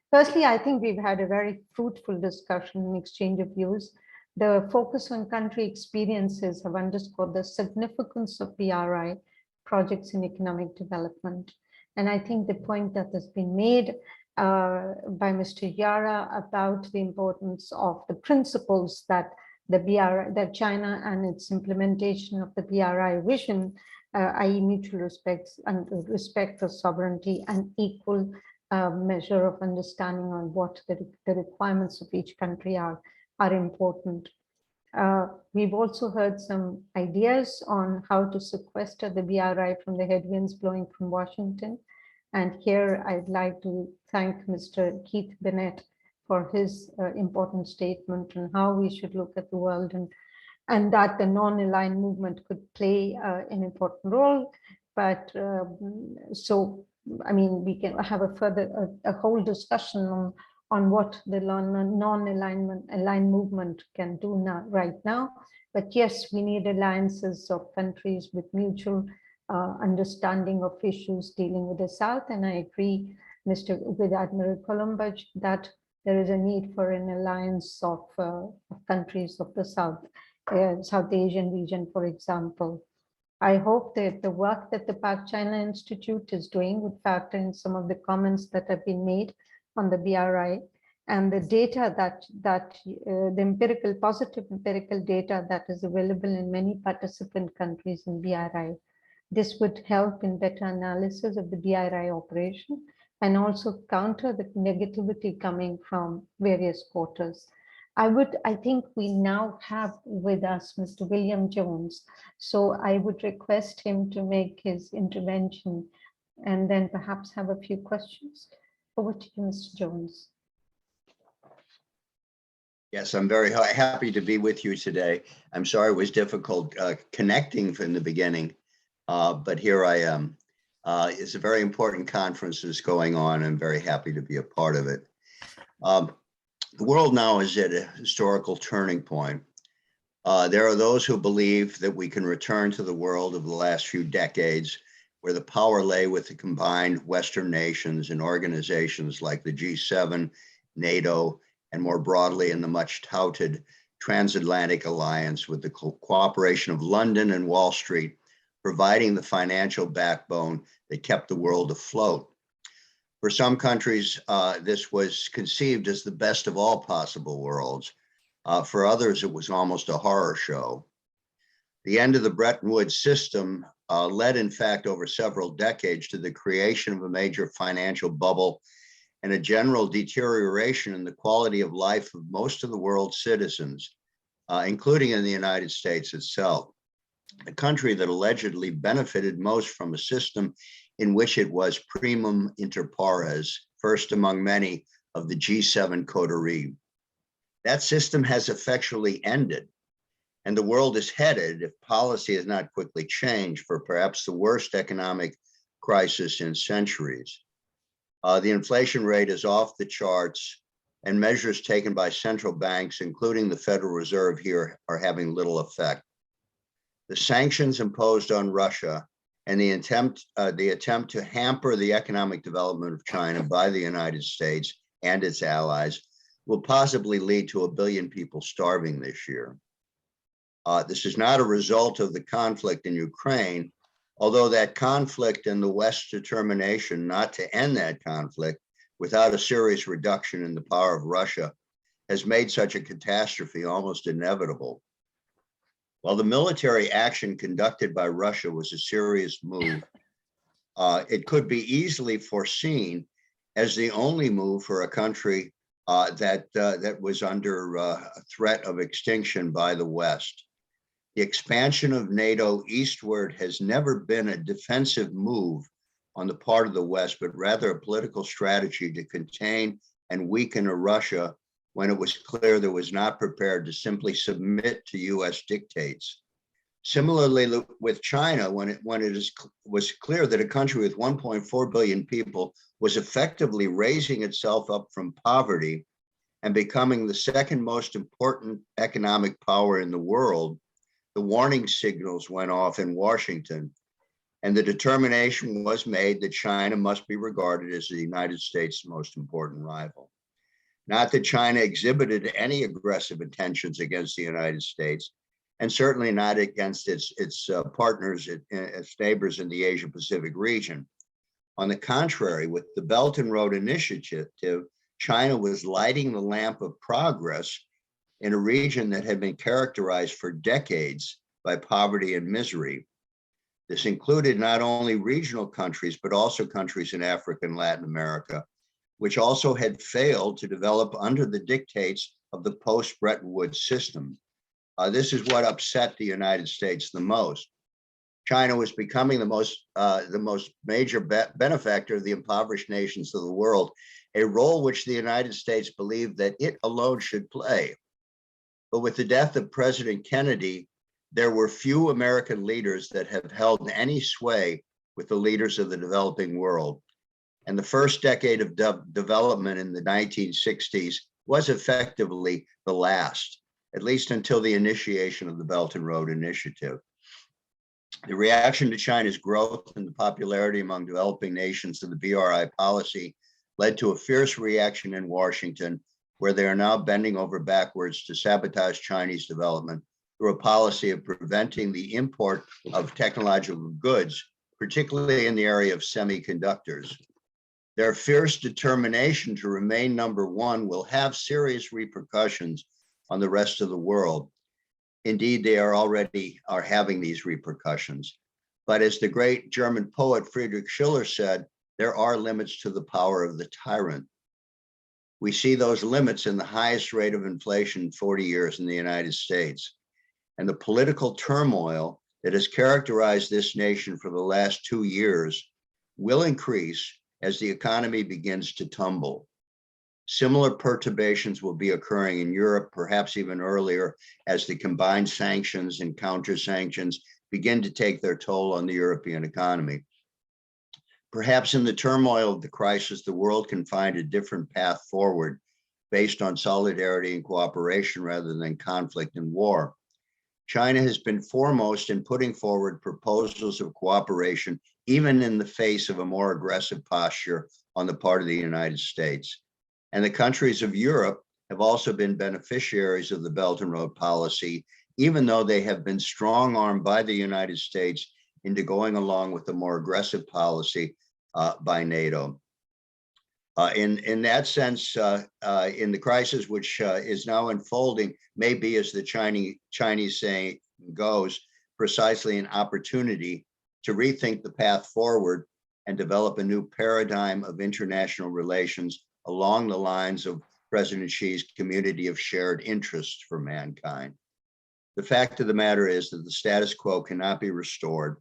Firstly, I think we've had a very fruitful discussion and exchange of views. The focus on country experiences have underscored the significance of BRI projects in economic development. And I think the point that has been made by Mr. Yara about the importance of the principles that that China and its implementation of the BRI vision i.e. mutual respects and respect for sovereignty and equal measure of understanding on what the requirements of each country are important. We've also heard some ideas on how to sequester the BRI from the headwinds blowing from Washington. And here I'd like to thank Mr. Keith Bennett for his important statement on how we should look at the world, and that the non-aligned movement could play an important role. But so, I mean, we can have a whole discussion on what the aligned movement can do right now. But yes, we need alliances of countries with mutual understanding of issues dealing with the South. And I agree, with Admiral Columba, that there is a need for an alliance of countries of the South Asian region, for example. I hope that the work that the Pak China Institute is doing would factor in some of the comments that have been made on the BRI and the data the positive empirical data that is available in many participant countries in BRI. This would help in better analysis of the BRI operation and also counter the negativity coming from various quarters. I think we now have with us Mr. William Jones. So I would request him to make his intervention and then perhaps have a few questions. Over to you, Mr. Jones. Yes, I'm very happy to be with you today. I'm sorry it was difficult connecting from the beginning, but here I am. It's a very important conference that's going on. I'm very happy to be a part of it. The world now is at a historical turning point. There are those who believe that we can return to the world of the last few decades, where the power lay with the combined Western nations and organizations like the G7, NATO, and more broadly in the much touted transatlantic alliance with the cooperation of London and Wall Street, providing the financial backbone that kept the world afloat. For some countries, this was conceived as the best of all possible worlds. For others, it was almost a horror show. The end of the Bretton Woods system led, in fact, over several decades to the creation of a major financial bubble and a general deterioration in the quality of life of most of the world's citizens, including in the United States itself. The country that allegedly benefited most from a system in which it was primum inter pares, first among many of the G7 coterie. That system has effectually ended, and the world is headed, if policy has not quickly changed, for perhaps the worst economic crisis in centuries. The inflation rate is off the charts, and measures taken by central banks, including the Federal Reserve here, are having little effect. The sanctions imposed on Russia and the attempt to hamper the economic development of China by the United States and its allies will possibly lead to 1 billion people starving this year. This is not a result of the conflict in Ukraine, although that conflict and the West's determination not to end that conflict without a serious reduction in the power of Russia has made such a catastrophe almost inevitable. While the military action conducted by Russia was a serious move, it could be easily foreseen as the only move for a country that was under a threat of extinction by the West. The expansion of NATO eastward has never been a defensive move on the part of the West, but rather a political strategy to contain and weaken a Russia when it was clear that it was not prepared to simply submit to US dictates. Similarly, with China, when it was clear that a country with 1.4 billion people was effectively raising itself up from poverty and becoming the second most important economic power in the world, the warning signals went off in Washington, and the determination was made that China must be regarded as the United States' most important rival. Not that China exhibited any aggressive intentions against the United States, and certainly not against its partners, its neighbors in the Asia-Pacific region. On the contrary, with the Belt and Road Initiative, China was lighting the lamp of progress in a region that had been characterized for decades by poverty and misery. This included not only regional countries, but also countries in Africa and Latin America, which also had failed to develop under the dictates of the post-Bretton Woods system. This is what upset the United States the most. China was becoming the most major benefactor of the impoverished nations of the world, a role which the United States believed that it alone should play. But with the death of President Kennedy, there were few American leaders that have held any sway with the leaders of the developing world. And the first decade of development in the 1960s was effectively the last, at least until the initiation of the Belt and Road Initiative. The reaction to China's growth and the popularity among developing nations to the BRI policy led to a fierce reaction in Washington, where they are now bending over backwards to sabotage Chinese development through a policy of preventing the import of technological goods, particularly in the area of semiconductors. Their fierce determination to remain number one will have serious repercussions on the rest of the world. Indeed, they are already having these repercussions. But as the great German poet Friedrich Schiller said, there are limits to the power of the tyrant. We see those limits in the highest rate of inflation in 40 years in the United States. And the political turmoil that has characterized this nation for the last 2 years will increase as the economy begins to tumble. Similar perturbations will be occurring in Europe, perhaps even earlier, as the combined sanctions and counter-sanctions begin to take their toll on the European economy. Perhaps in the turmoil of the crisis, the world can find a different path forward based on solidarity and cooperation rather than conflict and war. China has been foremost in putting forward proposals of cooperation, even in the face of a more aggressive posture on the part of the United States. And the countries of Europe have also been beneficiaries of the Belt and Road policy, even though they have been strong-armed by the United States into going along with the more aggressive policy by NATO. In that sense, in the crisis which is now unfolding, may be, as the Chinese saying goes, precisely an opportunity to rethink the path forward and develop a new paradigm of international relations along the lines of President Xi's community of shared interests for mankind. The fact of the matter is that the status quo cannot be restored.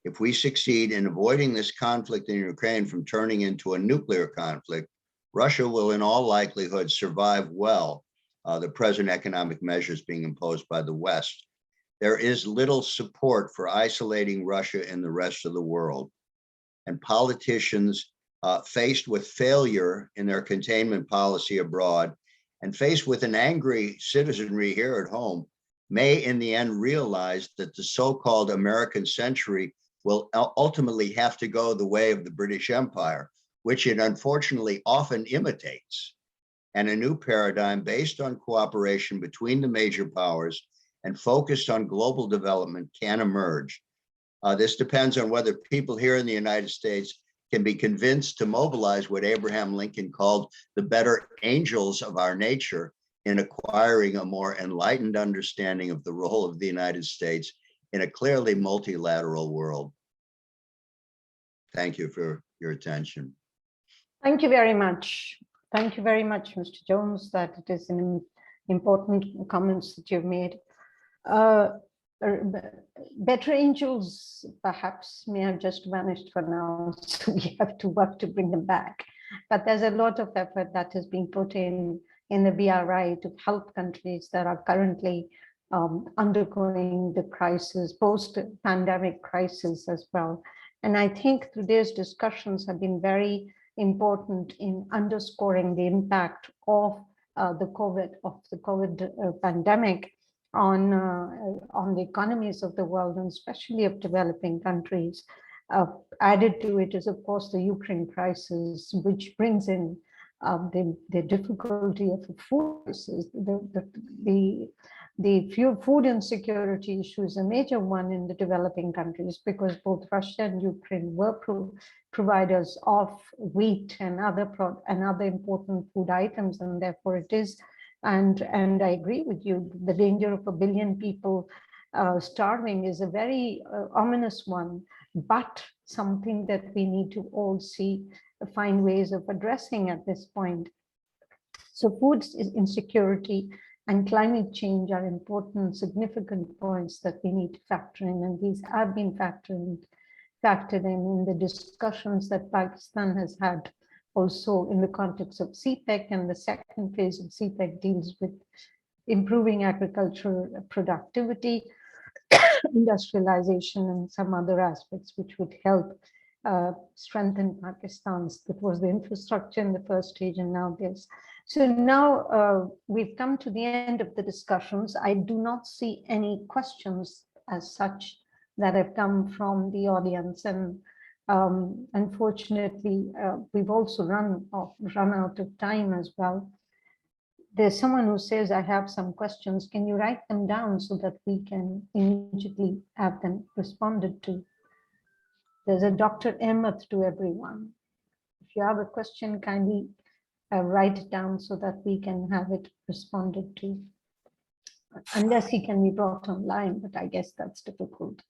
If we succeed in avoiding this conflict in Ukraine from turning into a nuclear conflict, Russia will in all likelihood survive well the present economic measures being imposed by the West. There is little support for isolating Russia in the rest of the world. And politicians faced with failure in their containment policy abroad and faced with an angry citizenry here at home may in the end realize that the so-called American century will ultimately have to go the way of the British Empire, which it unfortunately often imitates, and a new paradigm based on cooperation between the major powers and focused on global development can emerge. This depends on whether people here in the United States can be convinced to mobilize what Abraham Lincoln called the better angels of our nature in acquiring a more enlightened understanding of the role of the United States in a clearly multilateral world. Thank you for your attention. Thank you very much. Thank you very much, Mr. Jones, that it is an important comments that you've made. Better angels perhaps may have just vanished for now, so we have to work to bring them back. But there's a lot of effort that is being put in the BRI to help countries that are currently undergoing the crisis, post-pandemic crisis as well. And I think today's discussions have been very important in underscoring the impact of the COVID pandemic on the economies of the world, and especially of developing countries. Added to it is, of course, the Ukraine crisis, which brings in the difficulty of food crisis. The food insecurity issue is a major one in the developing countries, because both Russia and Ukraine were providers of wheat and other important food items, and therefore it is. And I agree with you, the danger of 1 billion people starving is a very ominous one, but something that we need to all find ways of addressing at this point. So food insecurity and climate change are important, significant points that we need to factor in, and these have been factored in the discussions that Pakistan has had also in the context of CPEC, and the second phase of CPEC deals with improving agricultural productivity, industrialization, and some other aspects which would help strengthen Pakistan's, that was the infrastructure in the first stage, and now this. So now we've come to the end of the discussions. I do not see any questions as such that have come from the audience, and unfortunately, we've also run out of time as well. There's someone who says, I have some questions. Can you write them down so that we can immediately have them responded to? There's a Dr. Ahmed to everyone. If you have a question, kindly write it down so that we can have it responded to. Unless he can be brought online, but I guess that's difficult.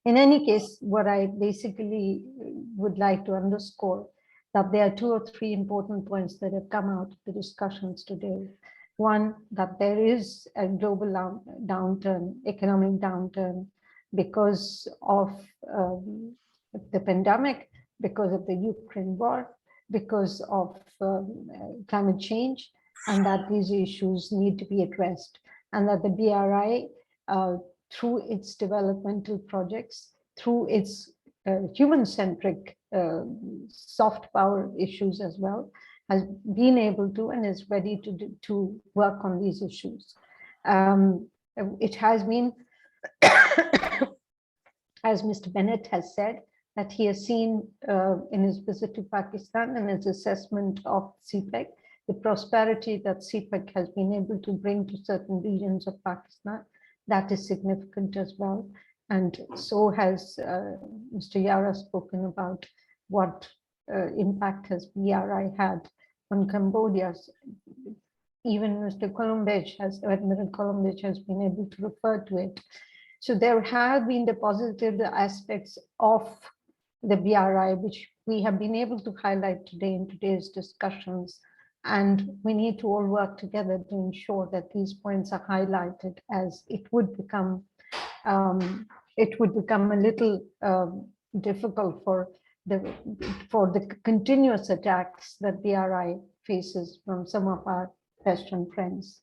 In any case, what I basically would like to underscore that there are 2 or 3 important points that have come out of the discussions today. One, that there is a global downturn, economic downturn, because of the pandemic, because of the Ukraine war, because of climate change, and that these issues need to be addressed, and that the BRI, through its developmental projects, through its human-centric soft power issues as well, has been able to and is ready to work on these issues. It has been, as Mr. Bennett has said, that he has seen in his visit to Pakistan and his assessment of CPEC, the prosperity that CPEC has been able to bring to certain regions of Pakistan, that is significant as well. And so has Mr. Yara spoken about what impact has BRI had on Cambodia. Even Mr. Admiral Colombage has been able to refer to it. So there have been the positive aspects of the BRI, which we have been able to highlight today in today's discussions. And we need to all work together to ensure that these points are highlighted, as it would become a little difficult for the continuous attacks that BRI faces from some of our Western friends.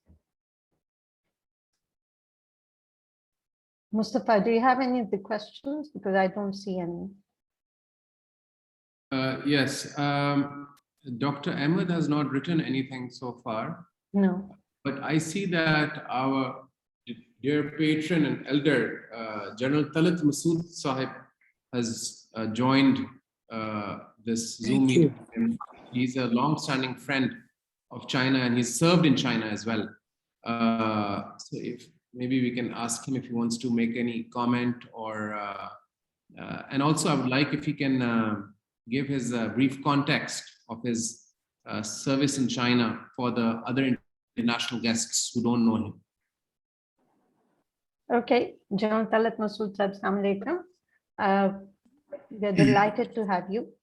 Mustafa, do you have any of the questions? Because I don't see any. Yes, Dr. Ahmed has not written anything so far. No. But I see that our dear patron and elder, General Talat Masood Sahib, has joined this Zoom meeting. He's a long-standing friend of China, and he's served in China as well. So if maybe we can ask him if he wants to make any comment, or and also I would like if he can give his brief context of his service in China for the other international guests who don't know him. Okay, General Talat Masood Sahib, Assalamu alaikum. We're delighted to have you.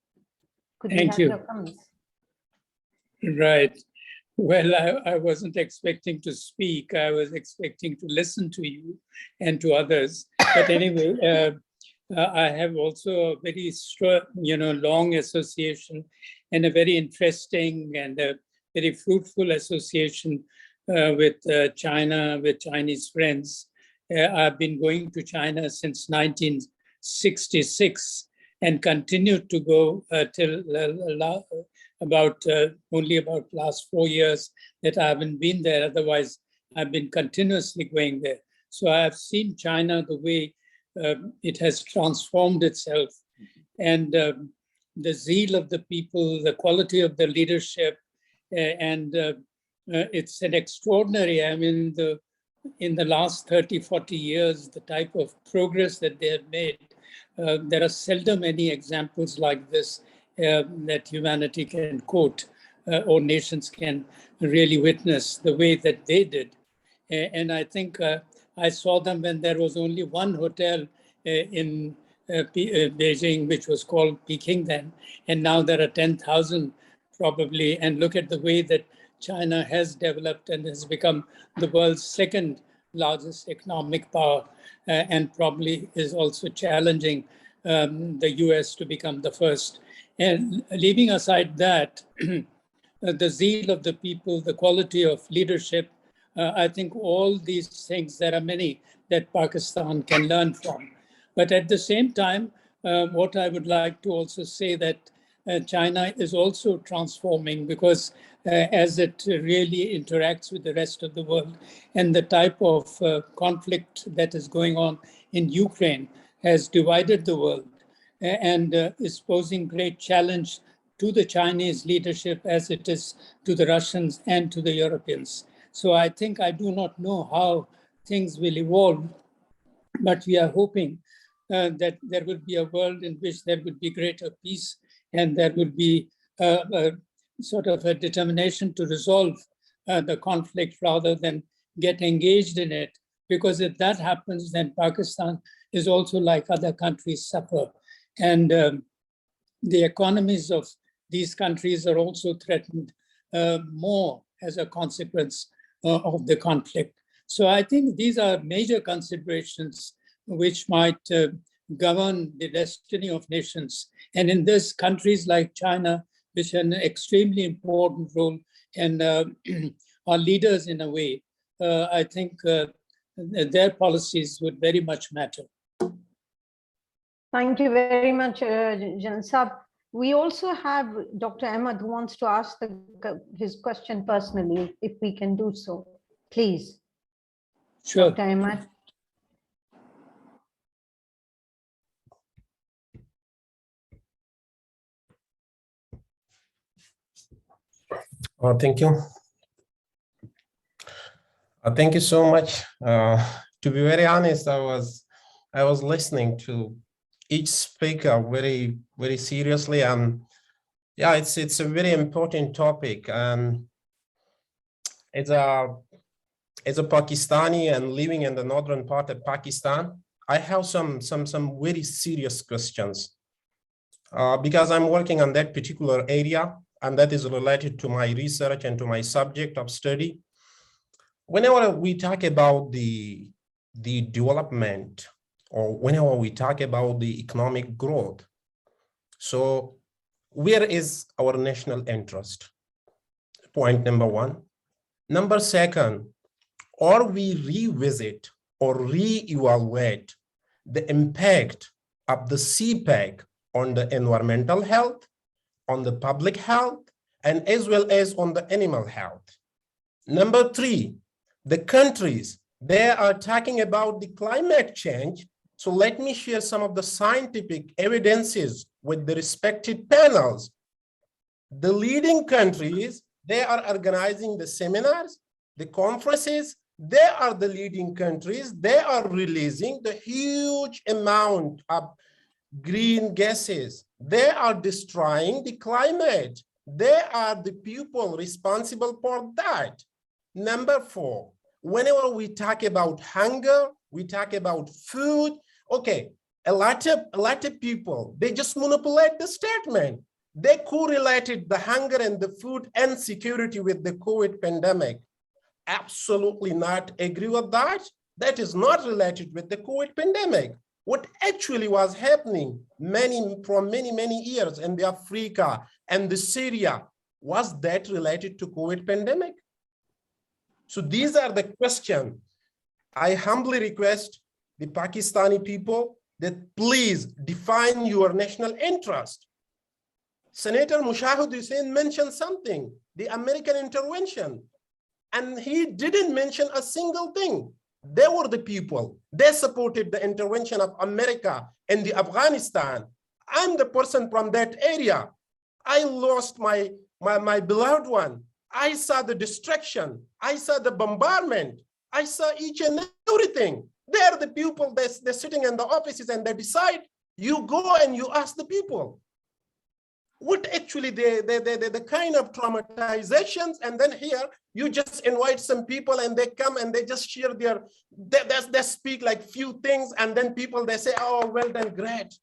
Could we have your comments? Right. Well, I wasn't expecting to speak. I was expecting to listen to you and to others. But anyway, I have also a very strong, long association and a very interesting and a very fruitful association with China, with Chinese friends. I've been going to China since 1966 and continued to go till only about last 4 years that I haven't been there. Otherwise, I've been continuously going there. So I have seen China the way it has transformed itself, and the zeal of the people, the quality of the leadership, and it's an extraordinary, I mean, in the last 30, 40 years, the type of progress that they have made. There are seldom any examples like this that humanity can quote or nations can really witness the way that they did. And I think I saw them when there was only one hotel in Beijing, which was called Peking then, and now there are 10,000 probably. And look at the way that China has developed and has become the world's second largest economic power, and probably is also challenging the US to become the first. And leaving aside that, the zeal of the people, the quality of leadership, I think all these things, there are many that Pakistan can learn from. But at the same time, what I would like to also say that China is also transforming, because as it really interacts with the rest of the world, and the type of conflict that is going on in Ukraine has divided the world and is posing great challenge to the Chinese leadership as it is to the Russians and to the Europeans. So I think I do not know how things will evolve, but we are hoping that there will be a world in which there will be greater peace, and there will be a sort of a determination to resolve the conflict rather than get engaged in it. Because if that happens, then Pakistan is also, like other countries, suffer. And the economies of these countries are also threatened more as a consequence of the conflict. So I think these are major considerations which might govern the destiny of nations. And in this, countries like China, which have an extremely important role and are leaders in a way, I think their policies would very much matter. Thank you very much, Jan Sab. We also have Dr. Ahmed who wants to ask his question personally, if we can do so. Please. Sure. Dr. Ahmed. Thank you. Thank you so much. To be very honest, I was listening to each speaker very, very seriously, and yeah, it's a very important topic. And as a Pakistani and living in the northern part of Pakistan, I have some very serious questions because I'm working on that particular area, and that is related to my research and to my subject of study. Whenever we talk about the development, or whenever we talk about the economic growth, so where is our national interest? Point number one. Number second, or we revisit or reevaluate the impact of the CPEC on the environmental health, on the public health, and as well as on the animal health. Number three, the countries, they are talking about the climate change. So let me share some of the scientific evidences with the respected panels. The leading countries, they are organizing the seminars, the conferences. They are the leading countries. They are releasing the huge amount of green gases. They are destroying the climate. They are the people responsible for that. Number four, whenever we talk about hunger, we talk about food. Okay, a lot of people, they just manipulate the statement. They correlated the hunger and the food insecurity with the COVID pandemic. Absolutely not agree with that. That is not related with the COVID pandemic. What actually was happening from many years in the Africa and the Syria, was that related to COVID pandemic? So these are the questions. I humbly request the Pakistani people that please define your national interest. Senator Mushahid Hussain mentioned something, the American intervention, and he didn't mention a single thing. They were the people. They supported the intervention of America in the Afghanistan. I'm the person from that area. I lost my beloved one. I saw the destruction. I saw the bombardment. I saw each and everything. They're the people, they're sitting in the offices and they decide. You go and you ask the people. what actually the kind of traumatizations, and then here you just invite some people and they come and they just share their, they speak like few things, and then people, they say, oh, well done, great.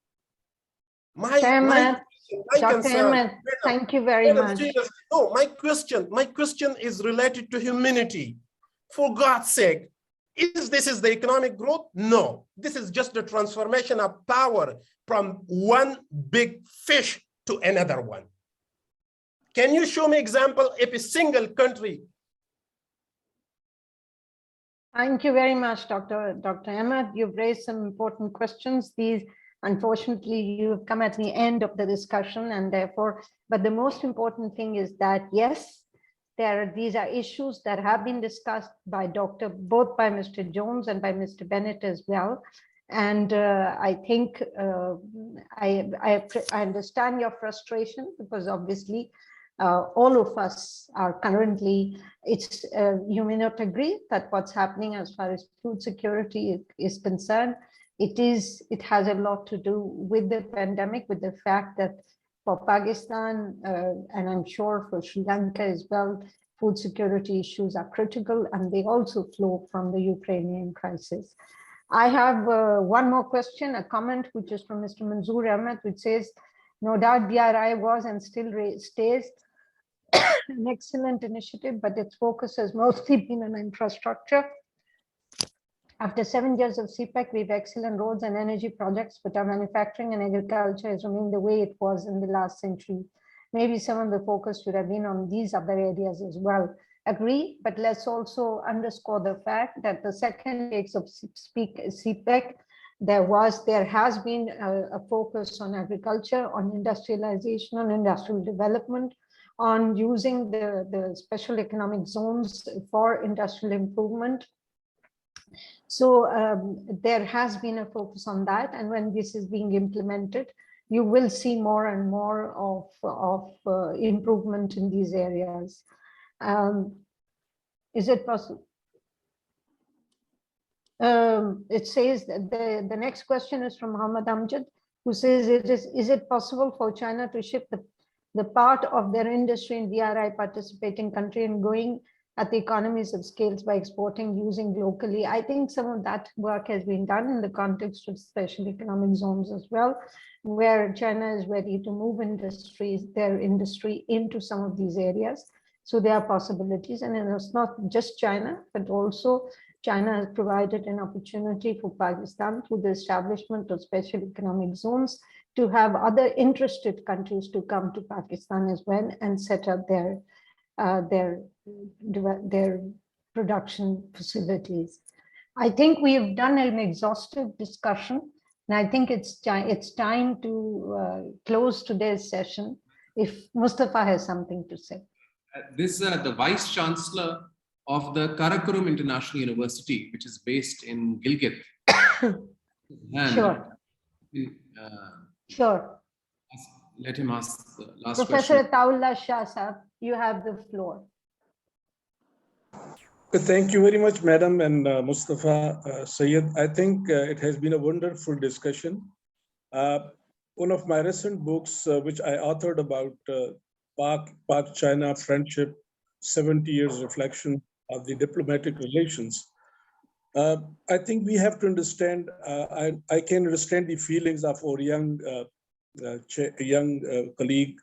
My Dr. concern, Ahmed, thank you very much. No, my question is related to humanity. For God's sake, this is the economic growth? No, this is just the transformation of power from one big fish to another one. Can you show me example if a single country? Thank you very much, Dr. Ahmed. You've raised some important questions. These, unfortunately, you've come at the end of the discussion, and therefore, but the most important thing is that, yes, these are issues that have been discussed by both by Mr. Jones and by Mr. Bennett as well. And I think I understand your frustration, because obviously all of us are currently, you may not agree that what's happening as far as food security is concerned. It has a lot to do with the pandemic, with the fact that for Pakistan, and I'm sure for Sri Lanka as well, food security issues are critical, and they also flow from the Ukrainian crisis. I have one more question, a comment, which is from Mr. Manzoor Ahmed, which says, no doubt BRI was and still stays an excellent initiative, but its focus has mostly been on infrastructure. After 7 years of CPEC, we have excellent roads and energy projects, but our manufacturing and agriculture has remained the way it was in the last century. Maybe some of the focus should have been on these other areas as well. Agree, but let's also underscore the fact that the second phase of CPEC, there has been a focus on agriculture, on industrialization, on industrial development, on using the special economic zones for industrial improvement. So there has been a focus on that, and when this is being implemented, you will see more and more of improvement in these areas. Is it possible? It says that the next question is from Muhammad Amjad, who says, is it possible for China to shift the part of their industry in BRI participating country and going at the economies of scales by exporting using locally? I think some of that work has been done in the context of special economic zones as well, where China is ready to move their industry into some of these areas. So there are possibilities, and it's not just China, but also China has provided an opportunity for Pakistan through the establishment of special economic zones to have other interested countries to come to Pakistan as well and set up their production facilities. I think we have done an exhaustive discussion, and I think it's time to close today's session. If Mustafa has something to say. This is the Vice Chancellor of the Karakoram International University, which is based in Gilgit. Sure. Sure. Let him ask the last Professor question. Ataullah Shah Sahab, you have the floor. Thank you very much, Madam and Mustafa Sayed. I think it has been a wonderful discussion. One of my recent books, which I authored about Pak-China friendship, 70 years reflection of the diplomatic relations. I think we have to understand, I can understand the feelings of our young colleague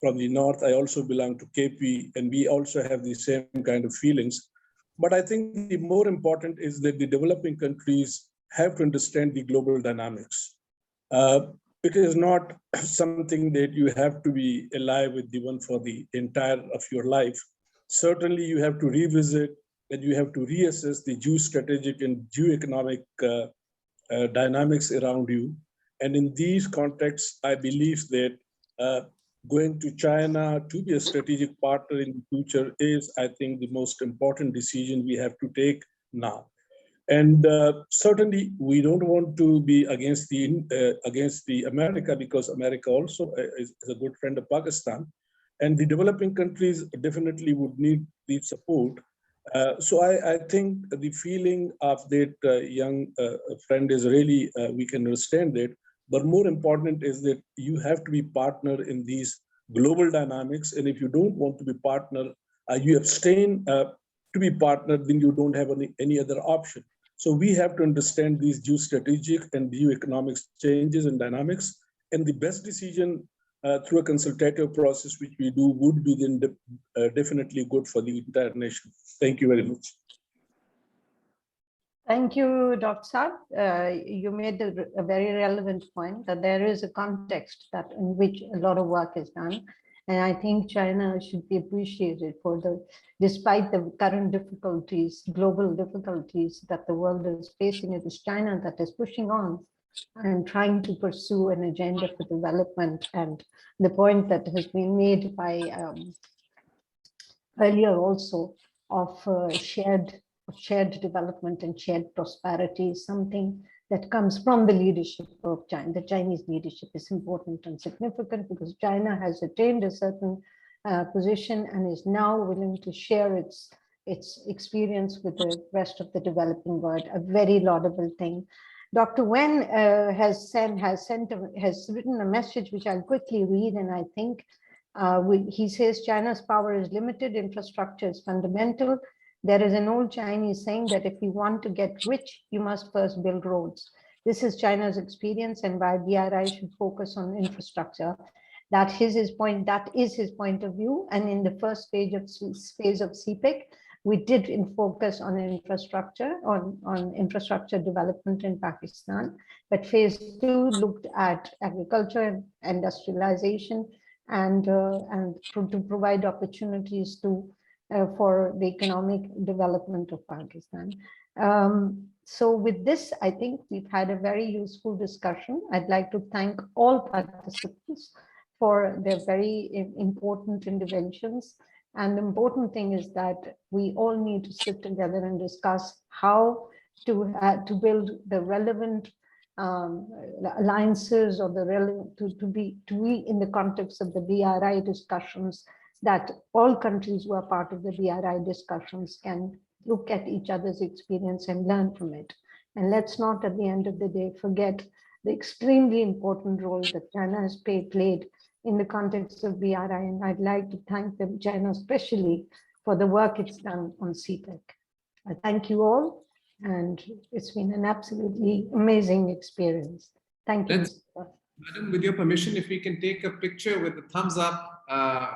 from the North. I also belong to KP, and we also have the same kind of feelings. But I think the more important is that the developing countries have to understand the global dynamics. It is not something that you have to be alive with the one for the entire of your life. Certainly you have to revisit and you have to reassess the geostrategic and geoeconomic dynamics around you. And in these contexts, I believe that going to China to be a strategic partner in the future is, I think, the most important decision we have to take now. And certainly, we don't want to be against the America, because America also is a good friend of Pakistan, and the developing countries definitely would need the support. So I think the feeling of that young friend is really, we can understand it. But more important is that you have to be partner in these global dynamics. And if you don't want to be partner, you abstain to be partner, then you don't have any other option. So we have to understand these geostrategic and geoeconomic changes and dynamics. And the best decision through a consultative process, which we do, would be then definitely good for the entire nation. Thank you very much. Thank you, Dr. Saab. You made a very relevant point that there is a context that in which a lot of work is done. And I think China should be appreciated for despite the current difficulties, global difficulties that the world is facing, it is China that is pushing on and trying to pursue an agenda for development. And the point that has been made by earlier also of shared development and shared prosperity is something that comes from the leadership of China. The Chinese leadership is important and significant because China has attained a certain position and is now willing to share its experience with the rest of the developing world, a very laudable thing. Dr. Wen has written a message which I'll quickly read, and I think he says China's power is limited, infrastructure is fundamental. There is an old Chinese saying that if you want to get rich, you must first build roads. This is China's experience, and why BRI should focus on infrastructure. That is his point. That is his point of view. And in the first phase of CPEC, we did focus on infrastructure, on infrastructure development in Pakistan. But phase 2 looked at agriculture, industrialization, and to provide opportunities for the economic development of Pakistan. So with this, I think we've had a very useful discussion. I'd like to thank all participants for their very important interventions. And the important thing is that we all need to sit together and discuss how to build the relevant alliances or the relevant to be in the context of the BRI discussions, that all countries who are part of the BRI discussions can look at each other's experience and learn from it. And let's not at the end of the day forget the extremely important role that China has played in the context of BRI. And I'd like to thank them, China especially, for the work it's done on CPEC. I thank you all, and it's been an absolutely amazing experience. Thank you. Madam, with your permission, if we can take a picture with the thumbs up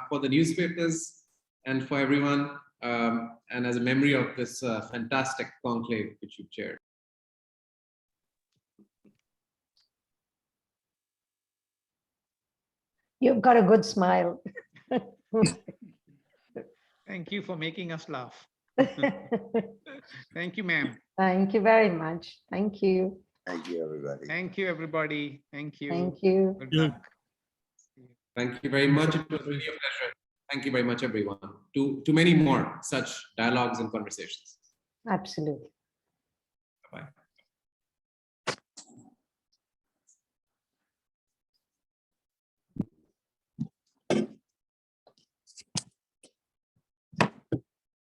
for the newspapers and for everyone, and as a memory of this fantastic conclave which you've chaired. You've got a good smile. Thank you for making us laugh. Thank you, ma'am. Thank you very much. Thank you. Thank you, everybody. Thank you, everybody. Thank you. Thank you. Good luck. Thank you very much. It was really a pleasure. Thank you very much, everyone. To many more such dialogues and conversations. Absolutely. Bye-bye.